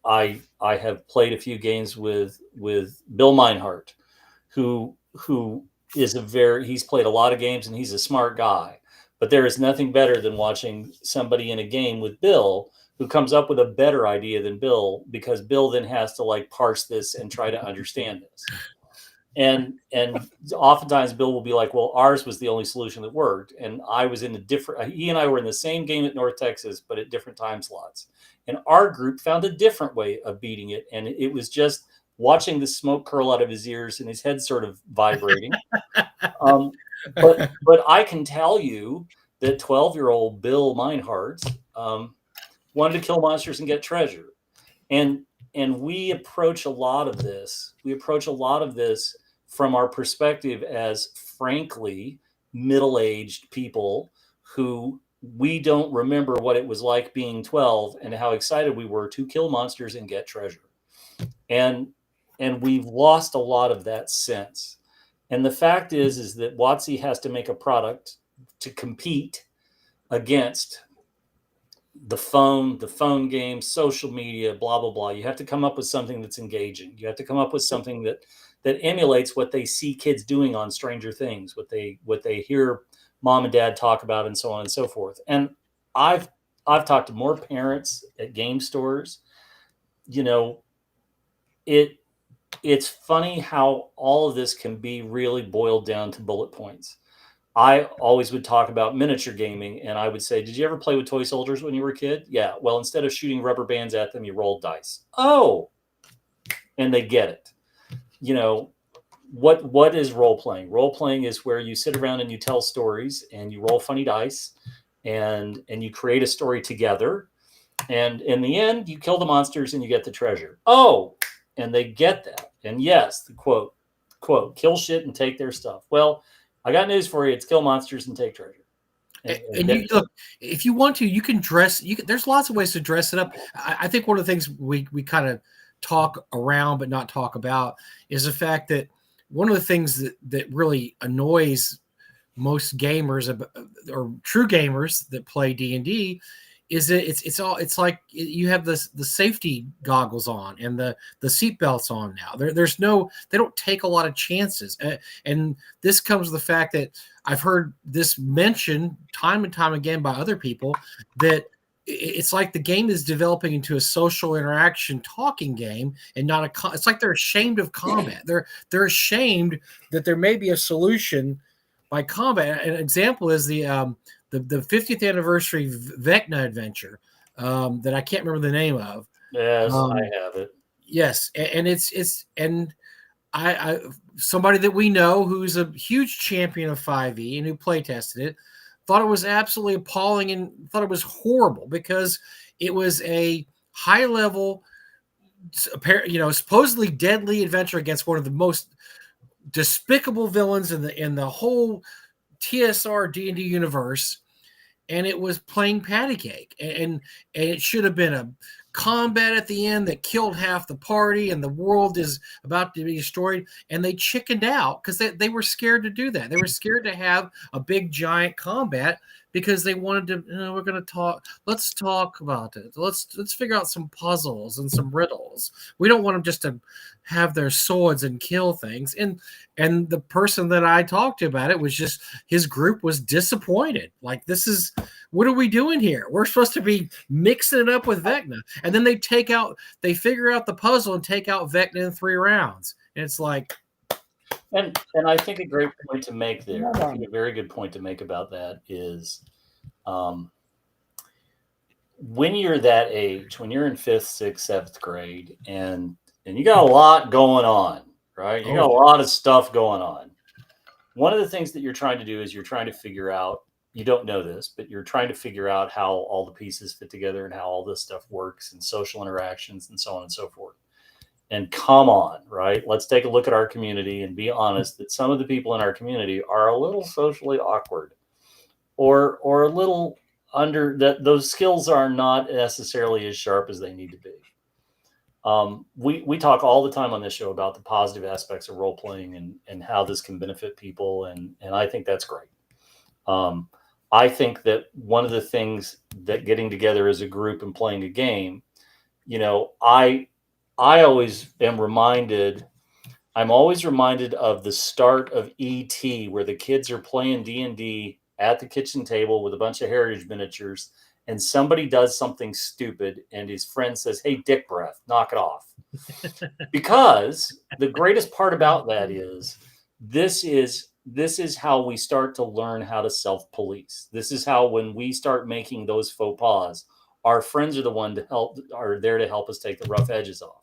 I have played a few games with Bill Meinhardt, who is he's played a lot of games and he's a smart guy. But there is nothing better than watching somebody in a game with Bill who comes up with a better idea than Bill, because Bill then has to parse this and try to understand this. And oftentimes Bill will be like, well, ours was the only solution that worked. And he and I were in the same game at North Texas, but at different time slots. And our group found a different way of beating it. And it was just watching the smoke curl out of his ears and his head sort of vibrating. But I can tell you that 12-year-old Bill Meinhardt wanted to kill monsters and get treasure. and we approach a lot of this. We approach a lot of this from our perspective as, frankly, middle-aged people who we don't remember what it was like being 12 and how excited we were to kill monsters and get treasure. And we've lost a lot of that sense. And the fact is that WotC has to make a product to compete against the phone games, social media, blah blah blah. You have to come up with something that's engaging. You have to come up with something that emulates what they see kids doing on Stranger Things, what they hear mom and dad talk about, and so on and so forth. And I've talked to more parents at game stores. You know, it's funny how all of this can be really boiled down to bullet points. I always would talk about miniature gaming, and I would say, did you ever play with toy soldiers when you were a kid? Yeah. Well, instead of shooting rubber bands at them, you rolled dice. Oh, and they get it. You know, what is role playing? Role playing is where you sit around and you tell stories and you roll funny dice and you create a story together. And in the end, you kill the monsters and you get the treasure. Oh, and they get that. And yes, the quote, kill shit and take their stuff. Well, I got news for you. It's kill monsters and take treasure. And you look, if you want to, you can dress. There's lots of ways to dress it up. I think one of the things we kind of talk around but not talk about is the fact that one of the things that really annoys most gamers or true gamers that play D&D is that it's like you have the safety goggles on and the seat belts on now. They don't take a lot of chances, and this comes with the fact that I've heard this mentioned time and time again by other people that it's like the game is developing into a social interaction talking game and not it's like they're ashamed of combat. They're ashamed that there may be a solution by combat. An example is the 50th anniversary Vecna adventure that I can't remember the name of. Yes, I have it. Yes, and it's I somebody that we know who's a huge champion of 5e and who play tested it thought it was absolutely appalling and thought it was horrible because it was a high level, supposedly deadly adventure against one of the most despicable villains in the whole TSR D&D universe, and it was playing patty cake, and it should have been a combat at the end that killed half the party and the world is about to be destroyed, and they chickened out because they were scared to do that. They were scared to have a big giant combat because they wanted to, we're going to talk, let's talk about it, let's figure out some puzzles and some riddles. We don't want them just to have their swords and kill things. And the person that I talked to about it was just, his group was disappointed. Like, what are we doing here? We're supposed to be mixing it up with Vecna. And then they figure out the puzzle and take out Vecna in 3 rounds. And it's like. And I think a great point to make there, I think a very good point to make about that is when you're that age, when you're in 5th, 6th, 7th grade, and you got a lot going on, right? You got a lot of stuff going on. One of the things that you're trying to do is you're trying to figure out, you don't know this, but you're trying to figure out how all the pieces fit together and how all this stuff works and social interactions and so on and so forth. And come on, right? Let's take a look at our community and be honest that some of the people in our community are a little socially awkward or a little under that. Those skills are not necessarily as sharp as they need to be. We talk all the time on this show about the positive aspects of role playing and how this can benefit people. And I think that's great. I think that one of the things that getting together as a group and playing a game, I always am reminded, I'm always reminded of the start of E.T., where the kids are playing D&D at the kitchen table with a bunch of heritage miniatures, and somebody does something stupid, and his friend says, "Hey, dick breath, knock it off." Because the greatest part about that is this is how we start to learn how to self-police. This is how, when we start making those faux pas, our friends are the one are there to help us take the rough edges off.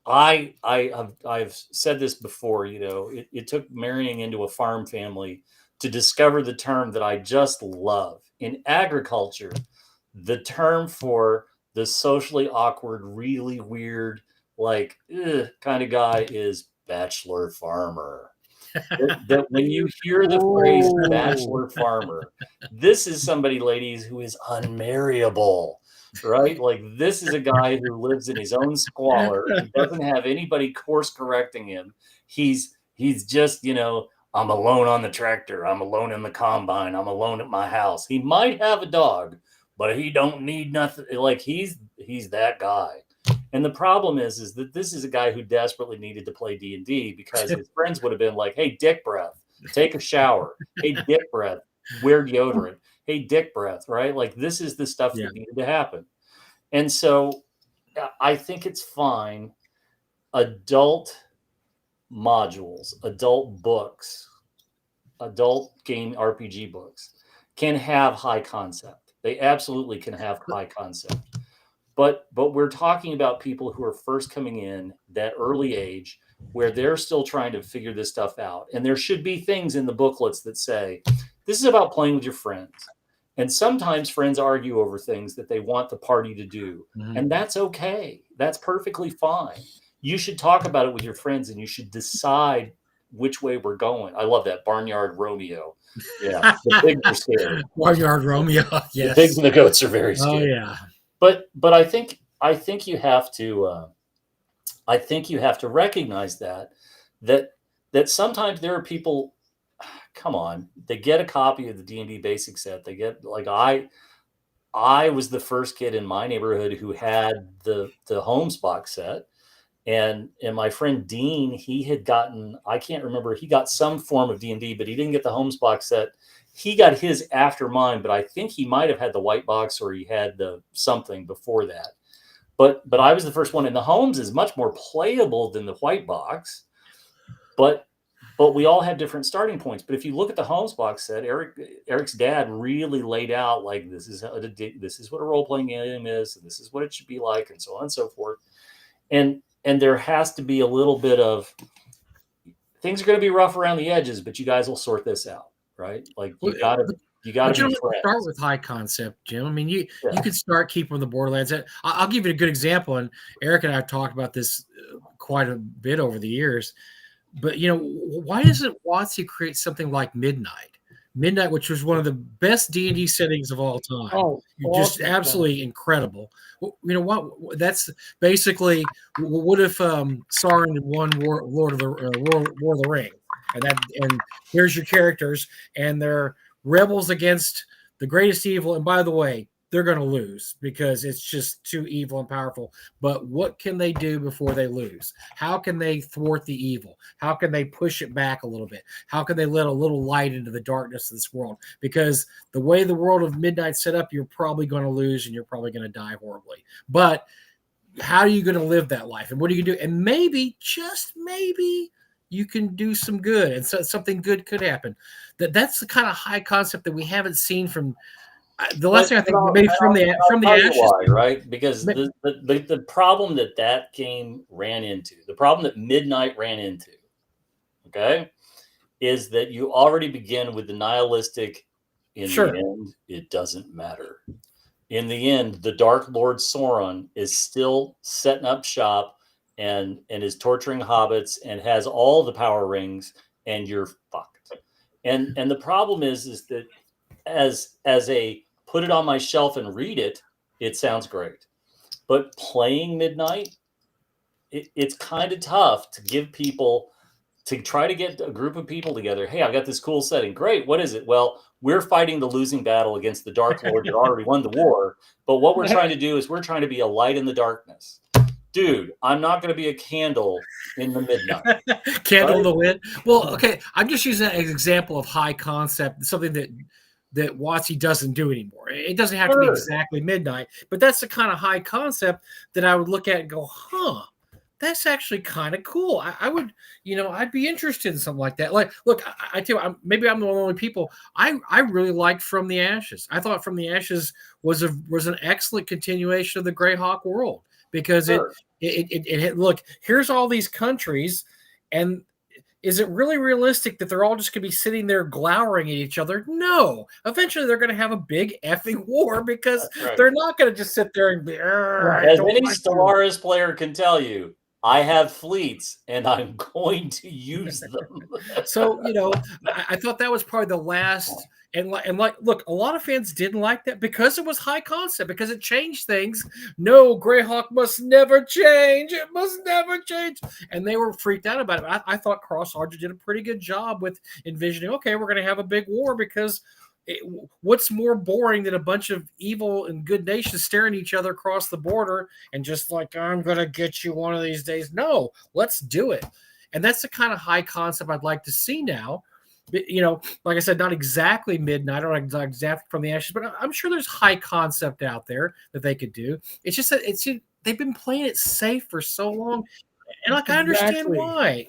I've said this before, it took marrying into a farm family to discover the term that I just love. In agriculture, the term for the socially awkward, really weird, like kind of guy is bachelor farmer. That when you hear the phrase Oh, bachelor farmer, this is somebody, ladies, who is unmarriable, right? Like this is a guy who lives in his own squalor. He doesn't have anybody course correcting him. He's just, I'm alone on the tractor. I'm alone in the combine. I'm alone at my house. He might have a dog, but he don't need nothing. Like he's that guy. And the problem is that this is a guy who desperately needed to play D&D because his friends would have been like, hey, dick breath, take a shower. Hey, dick breath, wear deodorant. Hey, dick breath, right? Like this is the stuff that needed to happen. And so I think it's fine. Adult modules, adult books, adult game RPG books can have high concept. They absolutely can have high concept. But we're talking about people who are first coming in that early age where they're still trying to figure this stuff out. And there should be things in the booklets that say, this is about playing with your friends. And sometimes friends argue over things that they want the party to do. Mm-hmm. And that's okay. That's perfectly fine. You should talk about it with your friends and you should decide which way we're going. I love that. Barnyard Romeo. Yeah. The pigs are scared. Barnyard Romeo. Yes. The pigs and the goats are very scared. Oh, yeah. But I think you have to recognize that sometimes there are people, come on, they get a copy of the D&D basic set. They get, like, I was the first kid in my neighborhood who had the Holmes box set, and my friend Dean, he had gotten, I can't remember, he got some form of D&D, but he didn't get the Holmes box set. He got his after mine, but I think he might have had the white box or he had the something before that. But I was the first one, and the Holmes is much more playable than the white box. But we all have different starting points. But if you look at the Holmes box set, Eric's dad really laid out, like, this is what a role playing game is, and this is what it should be like, and so on and so forth. And there has to be a little bit of, things are going to be rough around the edges, but you guys will sort this out. Right? Like you got to be friends. Start with high concept, Jim. I mean, you could start keeping the Borderlands. I'll give you a good example, and Eric and I have talked about this quite a bit over the years. But why doesn't WotC create something like Midnight, which was one of the best D&D settings of all time? Oh, just absolutely incredible. What? That's basically, what if Sauron won War of the Ring? And here's your characters, and they're rebels against the greatest evil. And by the way, they're going to lose because it's just too evil and powerful. But what can they do before they lose? How can they thwart the evil? How can they push it back a little bit? How can they let a little light into the darkness of this world? Because the way the world of Midnight's set up, you're probably going to lose and you're probably going to die horribly. But how are you going to live that life? And what are you going to do? And maybe, just maybe, you can do some good, and so something good could happen. That's the kind of high concept that we haven't seen from the last thing I think maybe from the Ashes. Why, right? Because the problem that game ran into, the problem that Midnight ran into, okay, is that you already begin with the nihilistic. In the end, it doesn't matter. In the end, the Dark Lord Sauron is still setting up shop and is torturing hobbits and has all the power rings, and you're fucked. And the problem is that as a put it on my shelf and read it, it sounds great. But playing Midnight, it's kind of tough to give people, to try to get a group of people together. Hey, I got this cool setting. Great. What is it? Well, we're fighting the losing battle against the Dark Lord that already won the war. But what we're trying to do is we're trying to be a light in the darkness. Dude, I'm not going to be a candle in the midnight. Candle in the wind. Well, okay. I'm just using that as an example of high concept, something that WotC doesn't do anymore. It doesn't have to be exactly midnight, but that's the kind of high concept that I would look at and go, that's actually kind of cool. I would, I'd be interested in something like that. Like, look, I tell you, maybe I'm the only people. I really liked From the Ashes. I thought From the Ashes was an excellent continuation of the Greyhawk world. Because it look, here's all these countries, and is it really realistic that they're all just going to be sitting there glowering at each other? No. Eventually, they're going to have a big effing war because Right. they're not going to just sit there and be, As any Stellaris player can tell you, I have fleets and I'm going to use them. So, I thought that was probably the last. And look, a lot of fans didn't like that because it was high concept, because it changed things. No, Greyhawk must never change. It must never change. And they were freaked out about it. I thought Cross Archer did a pretty good job with envisioning, okay, we're going to have a big war because what's more boring than a bunch of evil and good nations staring at each other across the border and just like, I'm going to get you one of these days. No, let's do it. And that's the kind of high concept I'd like to see now. Like I said, not exactly midnight or not exactly from the ashes, but I'm sure there's high concept out there that they could do. It's just that they've been playing it safe for so long. And like, I understand why,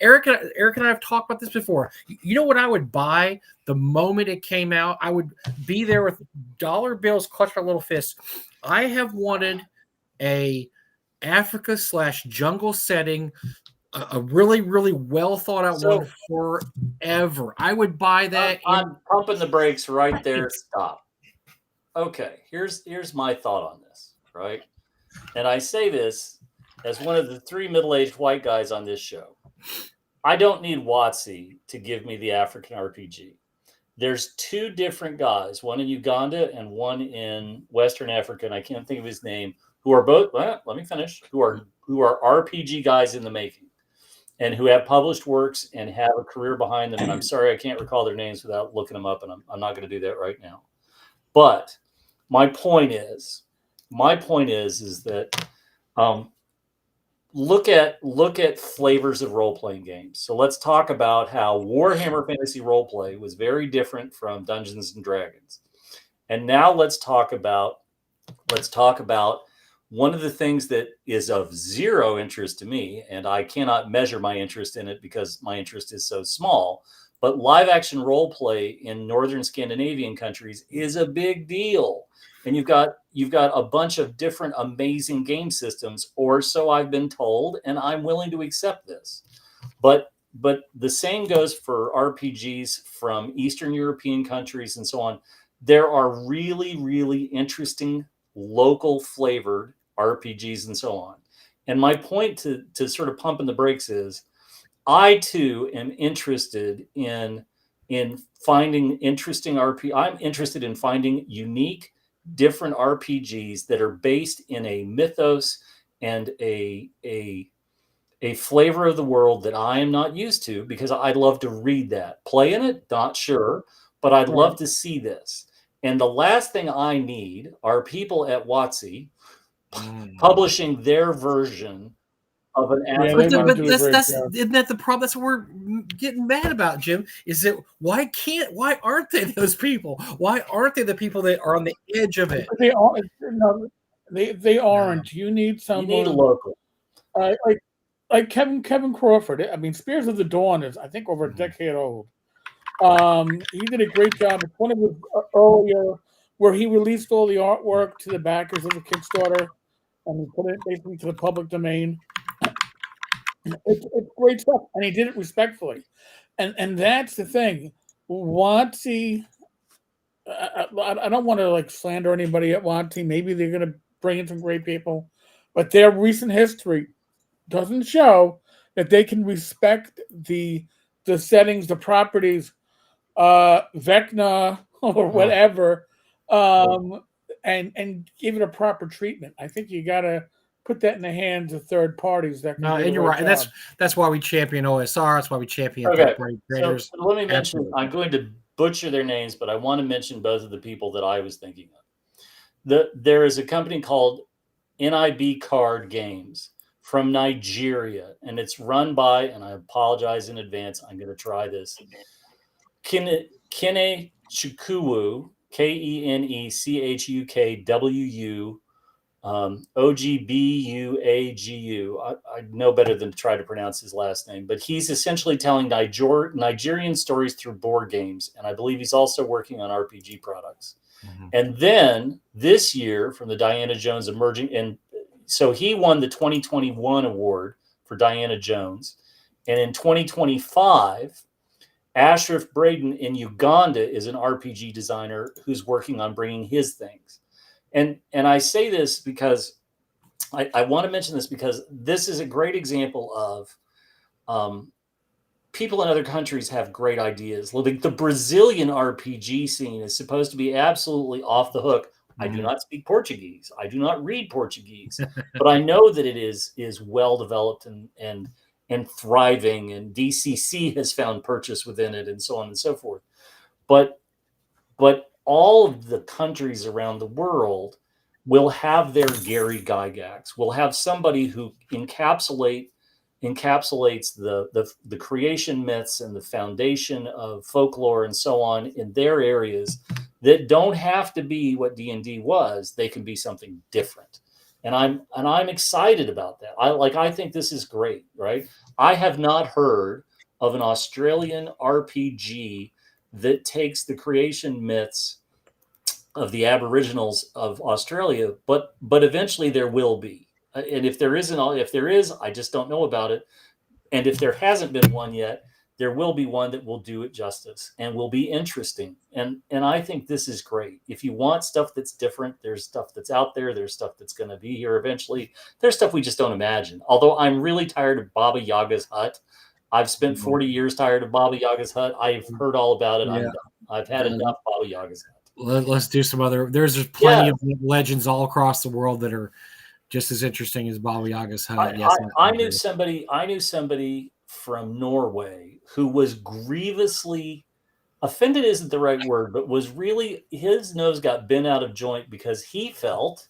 Eric and I have talked about this before. You know what I would buy the moment it came out? I would be there with dollar bills clutched my little fist. I have wanted a Africa / jungle setting, a really, really well thought out one forever. I would buy that. I'm pumping the brakes right there. Stop. Okay, here's my thought on this, right? And I say this as one of the 3 middle-aged white guys on this show. I don't need WotC to give me the African RPG. There's 2 different guys, one in Uganda and one in Western Africa, and I can't think of his name, who are both, let me finish, who are RPG guys in the making and who have published works and have a career behind them. And I'm sorry, I can't recall their names without looking them up, and I'm not going to do that right now. But my point is that look at flavors of role-playing games. So let's talk about how Warhammer Fantasy Roleplay was very different from Dungeons and Dragons. And now let's talk about one of the things that is of zero interest to me, and I cannot measure my interest in it because my interest is so small, but live action role play in Northern Scandinavian countries is a big deal. And you've got a bunch of different amazing game systems, or so I've been told, and I'm willing to accept this. But the same goes for RPGs from Eastern European countries and so on. There are really, really interesting local flavored RPGs and so on. And my point to sort of pumping the brakes is, I too am interested in finding interesting I'm interested in finding unique, different RPGs that are based in a mythos and a flavor of the world that I am not used to, because I'd love to read that. Play in it, not sure, but I'd love to see this. And the last thing I need are people at WotC publishing their version of an African. But isn't that the problem? That's what we're getting mad about, Jim. Is that why aren't they those people? Why aren't they the people that are on the edge of it? They are. No, they aren't. You need someone. You need local. Like Kevin Crawford. I mean, Spears of the Dawn is, I think, over a decade old. He did a great job. It's one of his earlier, where he released all the artwork to the backers of the Kickstarter, and he put it basically to the public domain. It's great stuff, and he did it respectfully, and that's the thing. WotC, I don't want to like slander anybody at WotC. Maybe they're going to bring in some great people, but their recent history doesn't show that they can respect the settings, the properties, Vecna or whatever, and give it a proper treatment. I think you got to put that in the hands of third parties. That can and you're right. And that's why we champion OSR. That's why we champion third-party creators. So let me mention. I'm going to butcher their names, but I want to mention both of the people that I was thinking of. There is a company called NIB Card Games from Nigeria, and it's run by, and I apologize in advance, I'm going to try this, Kene Chukwu, KENECHUKWU, OGBUAGU. I know better than to try to pronounce his last name, but he's essentially telling Nigerian stories through board games, and I believe he's also working on RPG products. And then this year, from the Diana Jones Emerging, and so he won the 2021 award for Diana Jones, And in 2025, Ashraf Braden in Uganda is an RPG designer who's working on bringing his things. And I say this because I want to mention this because this is a great example of people in other countries have great ideas. The Brazilian RPG scene is supposed to be absolutely off the hook. I do not speak Portuguese. I do not read Portuguese, but I know that it is well developed and thriving, and DCC has found purchase within it, and so on and so forth. But all of the countries around the world will have their Gary Gygax, will have somebody who encapsulates the creation myths and the foundation of folklore and so on in their areas that don't have to be what D&D was. They can be something different. And I'm excited about that. I think this is great, right? I have not heard of an Australian RPG that takes the creation myths of the Aboriginals of Australia, but eventually there will be. And if there is, I just don't know about it. And if there hasn't been one yet, there will be one that will do it justice and will be interesting. And I think this is great. If you want stuff that's different, there's stuff that's out there. There's stuff that's going to be here eventually. There's stuff we just don't imagine. Although I'm really tired of Baba Yaga's hut. I've spent 40 years tired of Baba Yaga's hut. I've heard all about it. I'm done. I've had enough Baba Yaga's hut. Let's do some other. There's plenty of legends all across the world that are just as interesting as Baba Yaga's hut. I knew somebody from Norway who was grievously offended isn't the right word, but was really, his nose got bent out of joint because he felt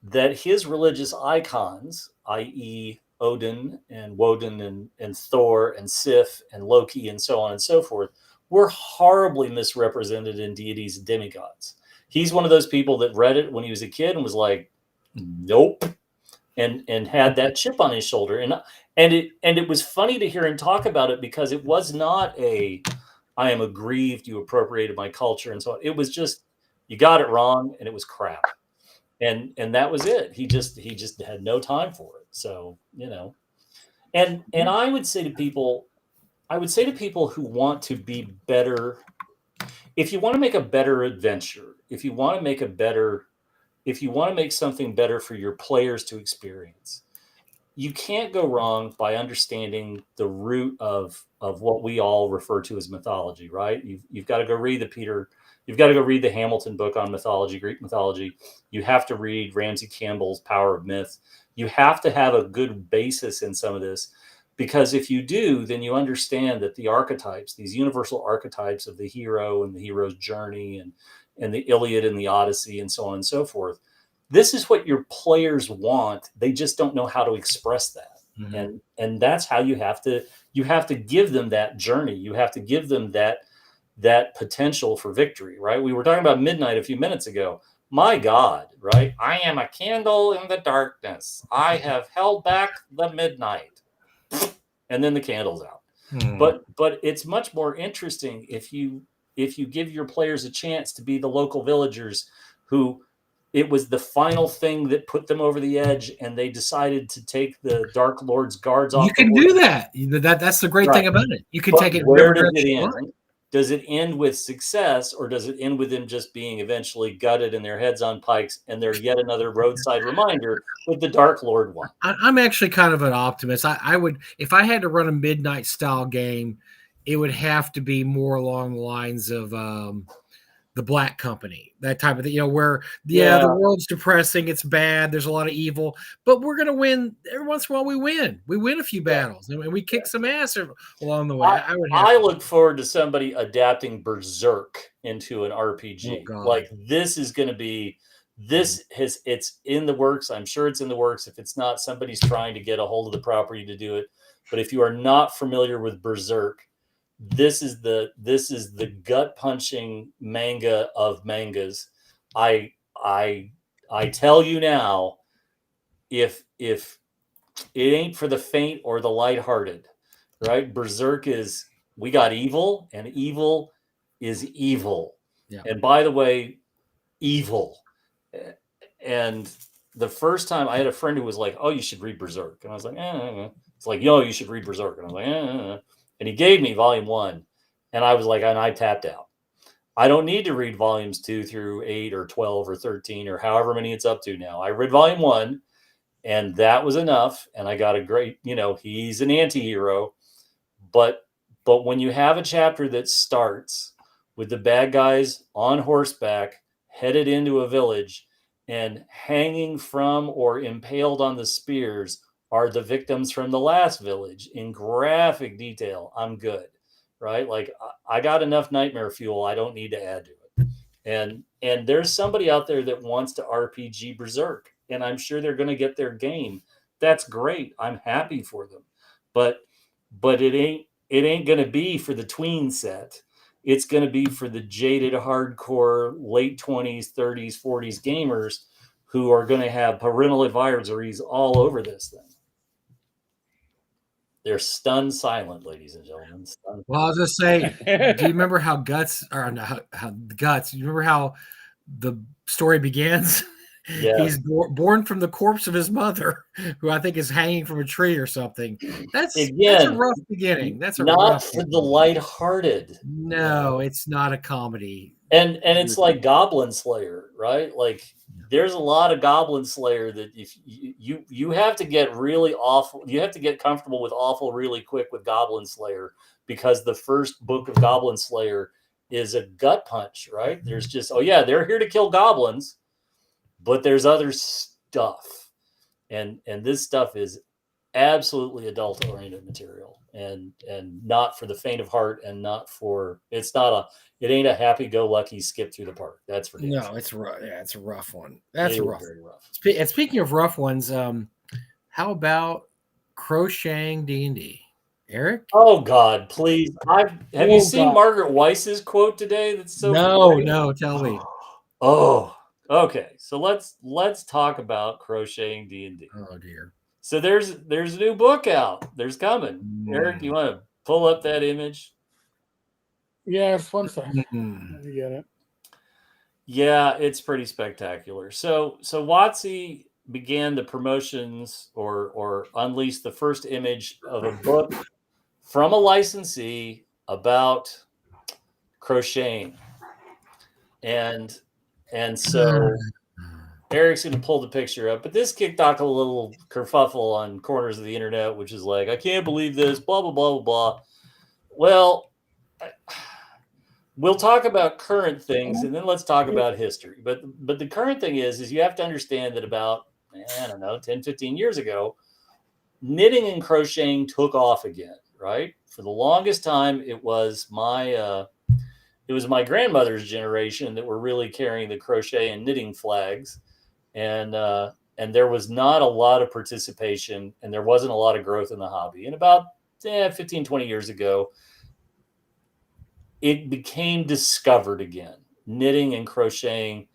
that his religious icons, i.e. Odin and Woden and Thor and Sif and Loki and so on and so forth, were horribly misrepresented in deities and demigods. He's one of those people that read it when he was a kid and was like, nope, and had that chip on his shoulder. And it was funny to hear him talk about it because it was not I am aggrieved you appropriated my culture and so on. It was just, you got it wrong and it was crap. And that was it. He just had no time for it. So, and I would say to people who want to be better, if you want to make a better adventure, if you want to make something better for your players to experience, you can't go wrong by understanding the root of what we all refer to as mythology, right? You've got to go read you've got to go read the Hamilton book on mythology, Greek mythology. You have to read Ramsey Campbell's Power of Myth. You have to have a good basis in some of this, because if you do, then you understand that the archetypes, these universal archetypes of the hero and the hero's journey and the Iliad and the Odyssey and so on and so forth, this is what your players want. They just don't know how to express that. Mm-hmm. And that's how you have to give them that journey. You have to give them that potential for victory, right? We were talking about midnight a few minutes ago. My God, right? I am a candle in the darkness. I have held back the midnight. And then the candle's out. But it's much more interesting if you give your players a chance to be the local villagers who it was the final thing that put them over the edge, and they decided to take the Dark Lord's guards off. You can do that. That's the great thing about it. You can take it. Where does it end? Does it end with success, or does it end with them just being eventually gutted and their heads on pikes, and they're yet another roadside reminder with the Dark Lord one? I'm actually kind of an optimist. I would, if I had to run a midnight style game, it would have to be more along the lines of the Black Company, that type of thing, where the world's depressing, it's bad, there's a lot of evil, but we're going to win. Every once in a while we win a few battles, and we kick some ass along the way. I look forward to somebody adapting Berserk into an RPG. Like, this is going to be, it's in the works. I'm sure it's in the works. If it's not, somebody's trying to get a hold of the property to do it. But if you are not familiar with Berserk, this is the gut punching manga of mangas. I tell you now, if it ain't for the faint or the lighthearted, right? Berserk is, we got evil, and evil is evil. Yeah. And by the way, evil. And the first time I had a friend who was like, "Oh, you should read Berserk," and I was like, It's like, yo, you should read Berserk. And I was like, and he gave me volume 1, and I was like, and I tapped out. I don't need to read volumes 2 through 8 or 12 or 13 or however many it's up to now. I read volume 1, and that was enough. And I got a great, he's an anti-hero, but when you have a chapter that starts with the bad guys on horseback headed into a village, and hanging from or impaled on the spears are the victims from the last village in graphic detail, I'm good, right? Like, I got enough nightmare fuel. I don't need to add to it. And there's somebody out there that wants to RPG Berserk, and I'm sure they're going to get their game. That's great. I'm happy for them. But it ain't going to be for the tween set. It's going to be for the jaded, hardcore, late 20s, 30s, 40s gamers who are going to have parental advisories all over this thing. They're stunned silent, ladies and gentlemen. Stunned. Well, I was just say, do you remember how Guts, or no, how Guts? You remember how the story begins? Yeah. He's born from the corpse of his mother, who I think is hanging from a tree or something. That's a rough beginning. That's a not rough for the lighthearted. No, it's not a comedy. And it's like Goblin Slayer, right? Like, there's a lot of Goblin Slayer that if you have to get really awful, you have to get comfortable with awful really quick with Goblin Slayer, because the first book of Goblin Slayer is a gut punch, right? There's just, oh yeah, they're here to kill goblins, but there's other stuff, and this stuff is absolutely adult oriented material, and not for the faint of heart, and not for, it ain't a happy go lucky skip through the park. That's for no, it's rough. Yeah, it's a rough one. That's a rough. Very rough. And speaking of rough ones, how about crocheting D&D, Eric? Oh God, please! Have you seen Margaret Weiss's quote today? That's so no. Tell me. Oh, okay. So let's talk about crocheting D&D. Oh dear. So there's a new book out. There's coming. Eric, you want to pull up that image? Yes, one second. You get it. Yeah, it's pretty spectacular. So WotC began the promotions or unleashed the first image of a book from a licensee about crocheting. And so Eric's going to pull the picture up, but this kicked off a little kerfuffle on corners of the internet, which is like, I can't believe this, blah, blah, blah, blah, blah. Well, we'll talk about current things, and then let's talk about history. But the current thing is you have to understand that about, I don't know, 10, 15 years ago, knitting and crocheting took off again, right? For the longest time, it was my grandmother's generation that were really carrying the crochet and knitting flags. And there was not a lot of participation, and there wasn't a lot of growth in the hobby. And about 15, 20 years ago, it became discovered again. Knitting and crocheting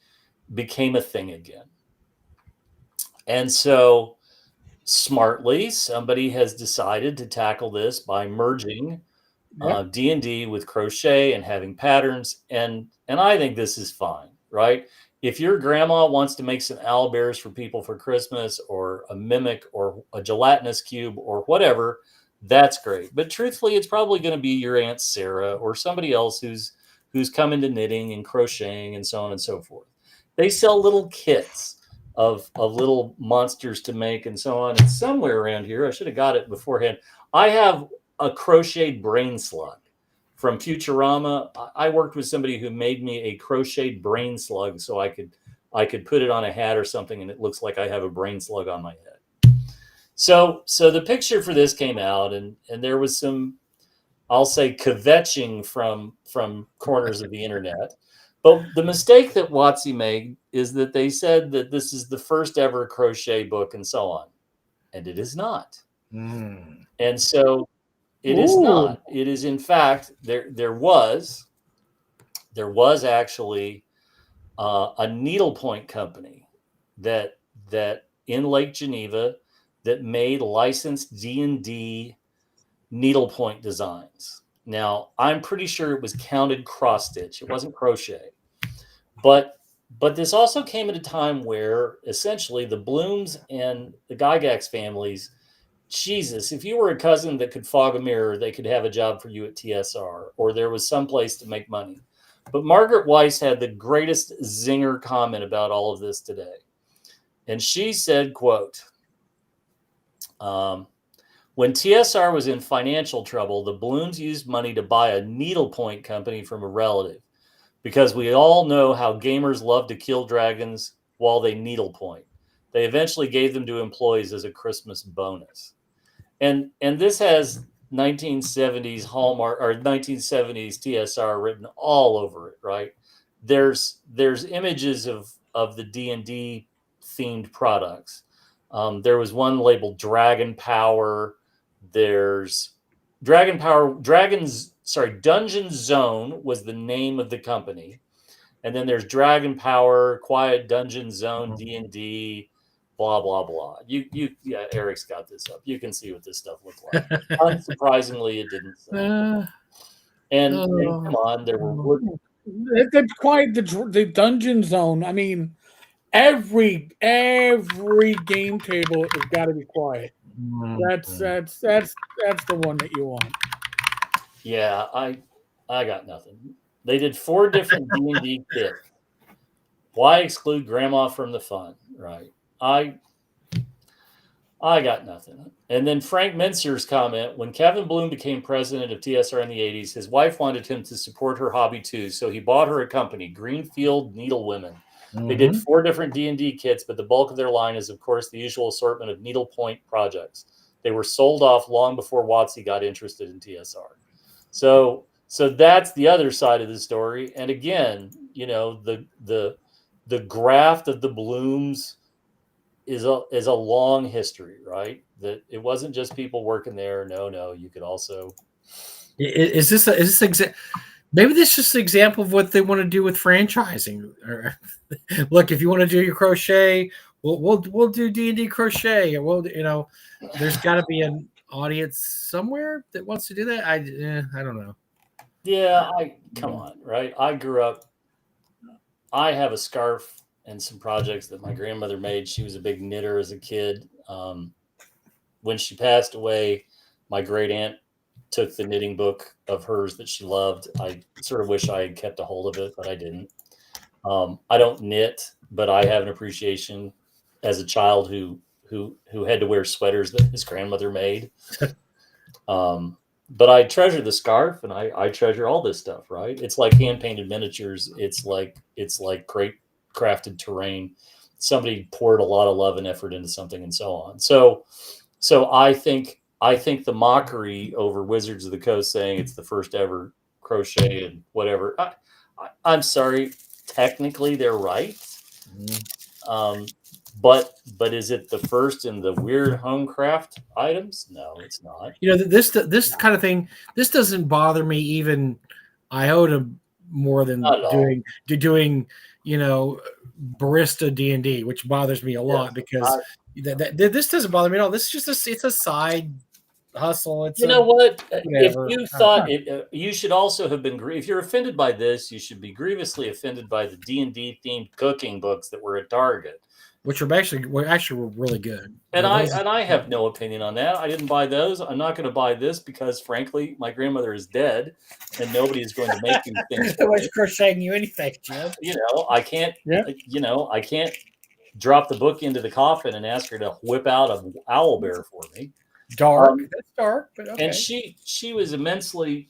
became a thing again. And so smartly, somebody has decided to tackle this by merging D&D with crochet and having patterns. And I think this is fine, right? If your grandma wants to make some owlbears for people for Christmas, or a mimic, or a gelatinous cube, or whatever, that's great. But truthfully, it's probably going to be your Aunt Sarah or somebody else who's come into knitting and crocheting and so on and so forth. They sell little kits of little monsters to make and so on. And somewhere around here, I should have got it beforehand, I have a crocheted brain slug from Futurama. I worked with somebody who made me a crocheted brain slug so I could put it on a hat or something, and it looks like I have a brain slug on my head. So the picture for this came out, and there was some, I'll say, kvetching from corners of the internet. But the mistake that WotC made is that they said that this is the first ever crochet book and so on. And it is not. And so it is not. It is, in fact, there was actually a needlepoint company that in Lake Geneva that made licensed D&D needlepoint designs. Now, I'm pretty sure it was counted cross stitch. It wasn't crochet. But this also came at a time where essentially the Blooms and the Gygax families Jesus, if you were a cousin that could fog a mirror, they could have a job for you at TSR, or there was some place to make money. But Margaret Weiss had the greatest zinger comment about all of this today. And she said, quote, when TSR was in financial trouble, the Blooms used money to buy a needlepoint company from a relative, because we all know how gamers love to kill dragons while they needlepoint. They eventually gave them to employees as a Christmas bonus. And this has 1970s Hallmark or 1970s TSR written all over it, right? There's images of the D&D themed products. There was one labeled Dragon Power. There's Dungeon Zone was the name of the company. And then there's Dragon Power, Quiet Dungeon Zone, D&D, blah, blah, blah. Yeah, Eric's got this up. You can see what this stuff looked like. Unsurprisingly, it didn't sell. And come on, there were... The Dungeon Zone, I mean, every game table has got to be quiet. That's the one that you want. Yeah, I got nothing. They did 4 different D&D kits. Why exclude grandma from the fun? Right. I got nothing. And then Frank Mincer's comment, when Kevin Bloom became president of TSR in the 80s, his wife wanted him to support her hobby too, so he bought her a company, Greenfield Needlewomen. They did 4 different D&D kits, but the bulk of their line is, of course, the usual assortment of needlepoint projects. They were sold off long before WotC got interested in TSR. So that's the other side of the story. And again, you know, the graft of the Blooms is a long history, right? That it wasn't just people working there. No, you could also. Maybe this is just an example of what they want to do with franchising. Look, if you want to do your crochet, we'll do D&D crochet, or there's got to be an audience somewhere that wants to do that. I don't know. Yeah, come on, right? I grew up. I have a scarf and some projects that my grandmother made. She was a big knitter as a kid. When she passed away, my great aunt took the knitting book of hers that she loved. I sort of wish I had kept a hold of it, but I didn't. I don't knit, but I have an appreciation as a child who had to wear sweaters that his grandmother made. But I treasure the scarf, and I treasure all this stuff, right? It's like hand painted miniatures. It's like great crafted terrain. Somebody poured a lot of love and effort into something, and so on. So I think the mockery over Wizards of the Coast saying it's the first ever crochet and whatever. I'm sorry, technically they're right. But is it the first in the weird homecraft items? No, it's not. This kind of thing, this doesn't bother me even iota more than doing barista D&D, which bothers me a lot because this doesn't bother me at all. This is just it's a side hustle. It's what? If you thought you should also have been, if you're offended by this, you should be grievously offended by the D&D themed cooking books that were at Target, which were actually really good. And I have no opinion on that. I didn't buy those. I'm not going to buy this because, frankly, my grandmother is dead, and nobody is going to make these things. Nobody's crocheting you anything, Jim. I can't. I can't drop the book into the coffin and ask her to whip out an owl bear for me. Dark. That's dark, but okay. And she was immensely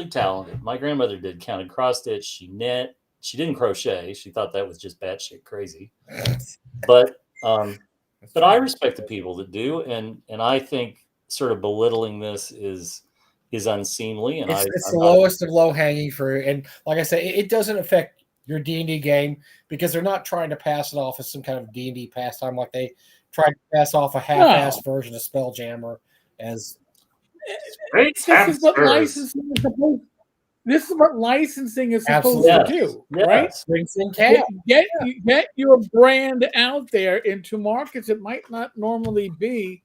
talented. My grandmother did counted cross stitch. She knit. She didn't crochet. She thought that was just batshit crazy. But I respect the people that do, and I think sort of belittling this is unseemly. And it's the lowest of low hanging fruit. And like I said, it doesn't affect your D&D game because they're not trying to pass it off as some kind of D&D pastime like they tried to pass off a half-assed version of Spelljammer as. This is what licensing is supposed. This is what licensing is supposed to do, right? Get your brand out there into markets it might not normally be.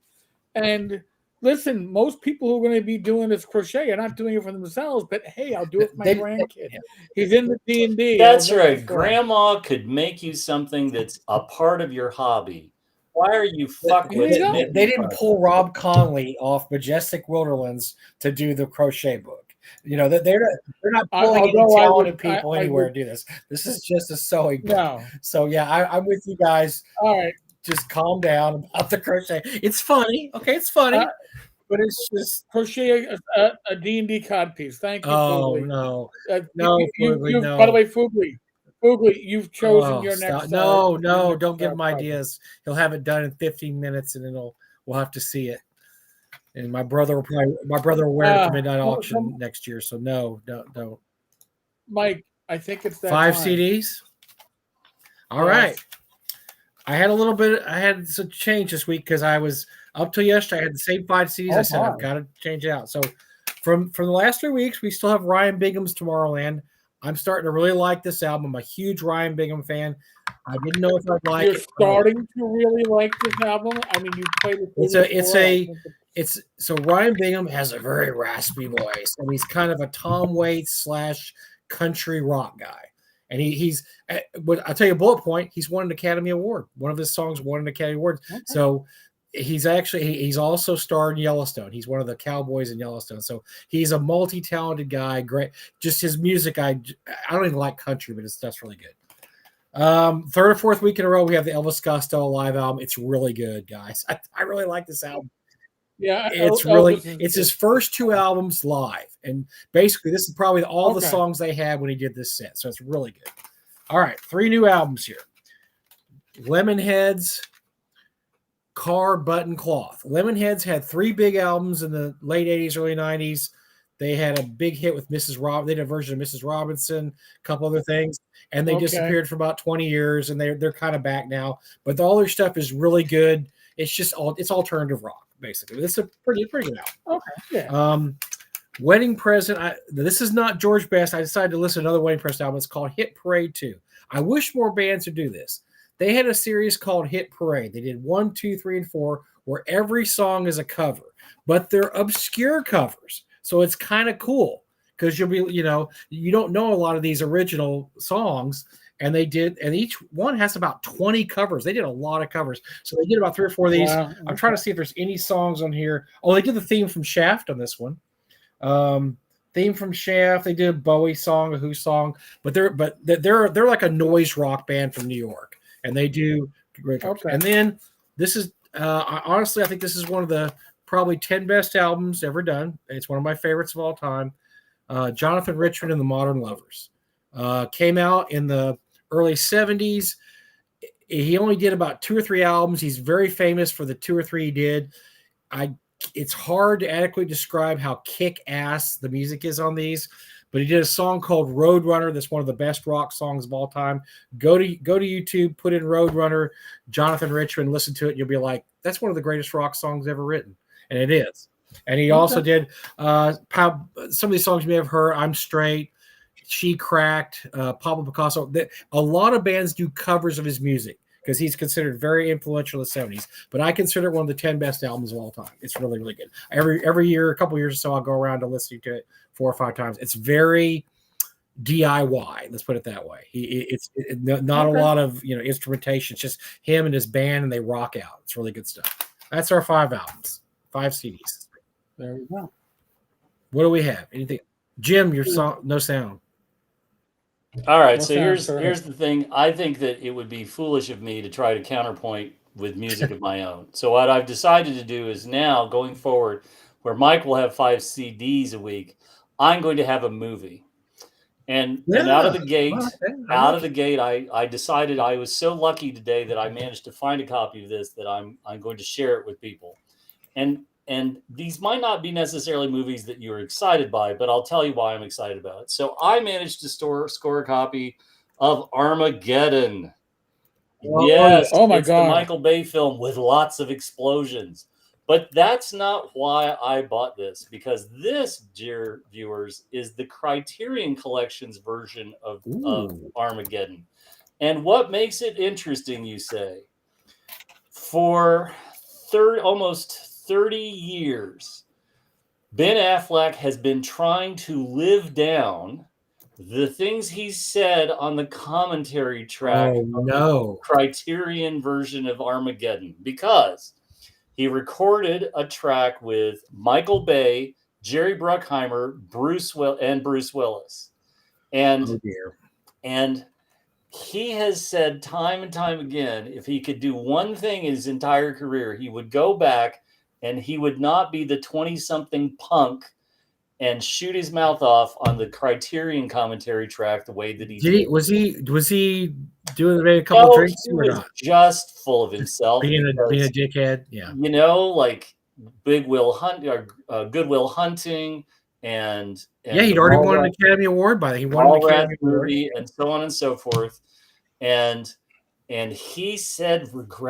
And listen, most people who are going to be doing this crochet are not doing it for themselves, but hey, I'll do it for my grandkid. He's in the D&D. That's right. Grandma could make you something that's a part of your hobby. Why are you fuck There with you go. it? They didn't pull Rob Conley off Majestic Wilderlands to do the crochet book. You know, they're not pulling any Although talented people I anywhere would, to do this. This is just a sewing book. no. So yeah, I'm with you guys. All right. Just calm down about the crochet. It's funny, okay? It's funny, but it's just Crochet a D&D cod piece. Thank you, oh Foogly. no, no, Fugly, You've, by the no. way, Foogly, you've chosen Oh, your stop! next. No, your no, next, don't give him project. ideas. He'll have it done in 15 minutes, and we'll have to see it. And my brother will wear it at the midnight auction next year. So no, don't. Mike, I think it's that 5 time. CDs. All Yes. right. I had some change this week because I was up till yesterday. I had the same 5 CDs. I said I've got to change it out. So from the last 3 weeks, we still have Ryan Bingham's Tomorrowland. I'm starting to really like this album. I'm a huge Ryan Bingham fan. I didn't know if I'd like You're it. starting to really like this album. I mean, you played it. So Ryan Bingham has a very raspy voice, and he's kind of a Tom Waits / country rock guy. And he's, but I'll tell you a bullet point. He's won an Academy Award. One of his songs won an Academy Award. Okay. So he's also starred in Yellowstone. He's one of the cowboys in Yellowstone. So he's a multi-talented guy. Great. Just his music. I don't even like country, but his stuff's really good. Third or fourth week in a row, we have the Elvis Costello live album. It's really good, guys. I really like this album. Yeah, it's his first 2 albums live, and basically this is probably all the songs they had when he did this set. So it's really good. All right, 3 new albums here. Lemonheads, Car, Button, Cloth. Lemonheads had 3 big albums in the late 80s, early 90s. They had a big hit with Mrs. Rob. They did a version of Mrs. Robinson, a couple other things, and they disappeared for about 20 years, and they're kind of back now. But all their stuff is really good. It's just it's alternative rock, basically. This is a pretty good album. Okay. Yeah. Wedding Present. This is not George Best. I decided to listen to another Wedding Present album. It's called Hit Parade 2. I wish more bands would do this. They had a series called Hit Parade. They did 1, 2, 3, and 4, where every song is a cover, but they're obscure covers. So it's kind of cool because you'll be, you don't know a lot of these original songs, and each one has about 20 covers. They did a lot of covers. So they did about 3 or 4 of these. Wow. I'm trying to see if there's any songs on here. Oh, they did the theme from Shaft on this one. Theme from Shaft. They did a Bowie song, a Who song, but they're like a noise rock band from New York, and they do great covers. Okay. And then this is honestly, I think this is one of the probably 10 best albums ever done. It's one of my favorites of all time. Jonathan Richman and the Modern Lovers came out in the early 70s. He only did about 2 or 3 albums. He's very famous for the 2 or 3 he did. It's hard to adequately describe how kick-ass the music is on these, but he did a song called Roadrunner. That's one of the best rock songs of all time. Go to YouTube, put in Roadrunner, Jonathan Richman, listen to it. You'll be like, that's one of the greatest rock songs ever written. And it is. And he also did some of these songs you may have heard. I'm Straight, She Cracked, Pablo Picasso. A lot of bands do covers of his music because he's considered very influential in the 70s. But I consider it one of the 10 best albums of all time. It's really, really good. Every year, a couple years or so, I'll go around to listening to it 4 or 5 times. It's very DIY. Let's put it that way. It's not a lot of instrumentation. It's just him and his band, and they rock out. It's really good stuff. That's our 5 albums. 5 CDs. There we go. What do we have? Anything? Jim, your song, no sound. All right. So here's the thing. I think that it would be foolish of me to try to counterpoint with music of my own. So what I've decided to do is now going forward, where Mike will have 5 CDs a week, I'm going to have a movie. And out of the gate, I decided I was so lucky today that I managed to find a copy of this that I'm going to share it with people. And these might not be necessarily movies that you're excited by, but I'll tell you why I'm excited about it. So I managed to score a copy of Armageddon. Yes. Oh my God. It's the Michael Bay film with lots of explosions. But that's not why I bought this, because this, dear viewers, is the Criterion Collection's version of Armageddon. And what makes it interesting, you say? For almost 30 years, Ben Affleck has been trying to live down the things he said on the commentary track Oh of the no. Criterion version of Armageddon, because he recorded a track with Michael Bay, Jerry Bruckheimer, Bruce Willis, and Oh dear. and he has said time and time again, if he could do one thing in his entire career, he would go back and he would not be the 20-something punk and shoot his mouth off on the Criterion commentary track the way that he Did did. he was he doing a couple No, drinks he or was not? just full of himself. Being a because, dickhead. Yeah. you know, like Goodwill Hunting, and Yeah, he'd the already won an Mallrats, Academy Award by then. He won an Mallrats Academy Award. movie, and so on and so forth. And he said,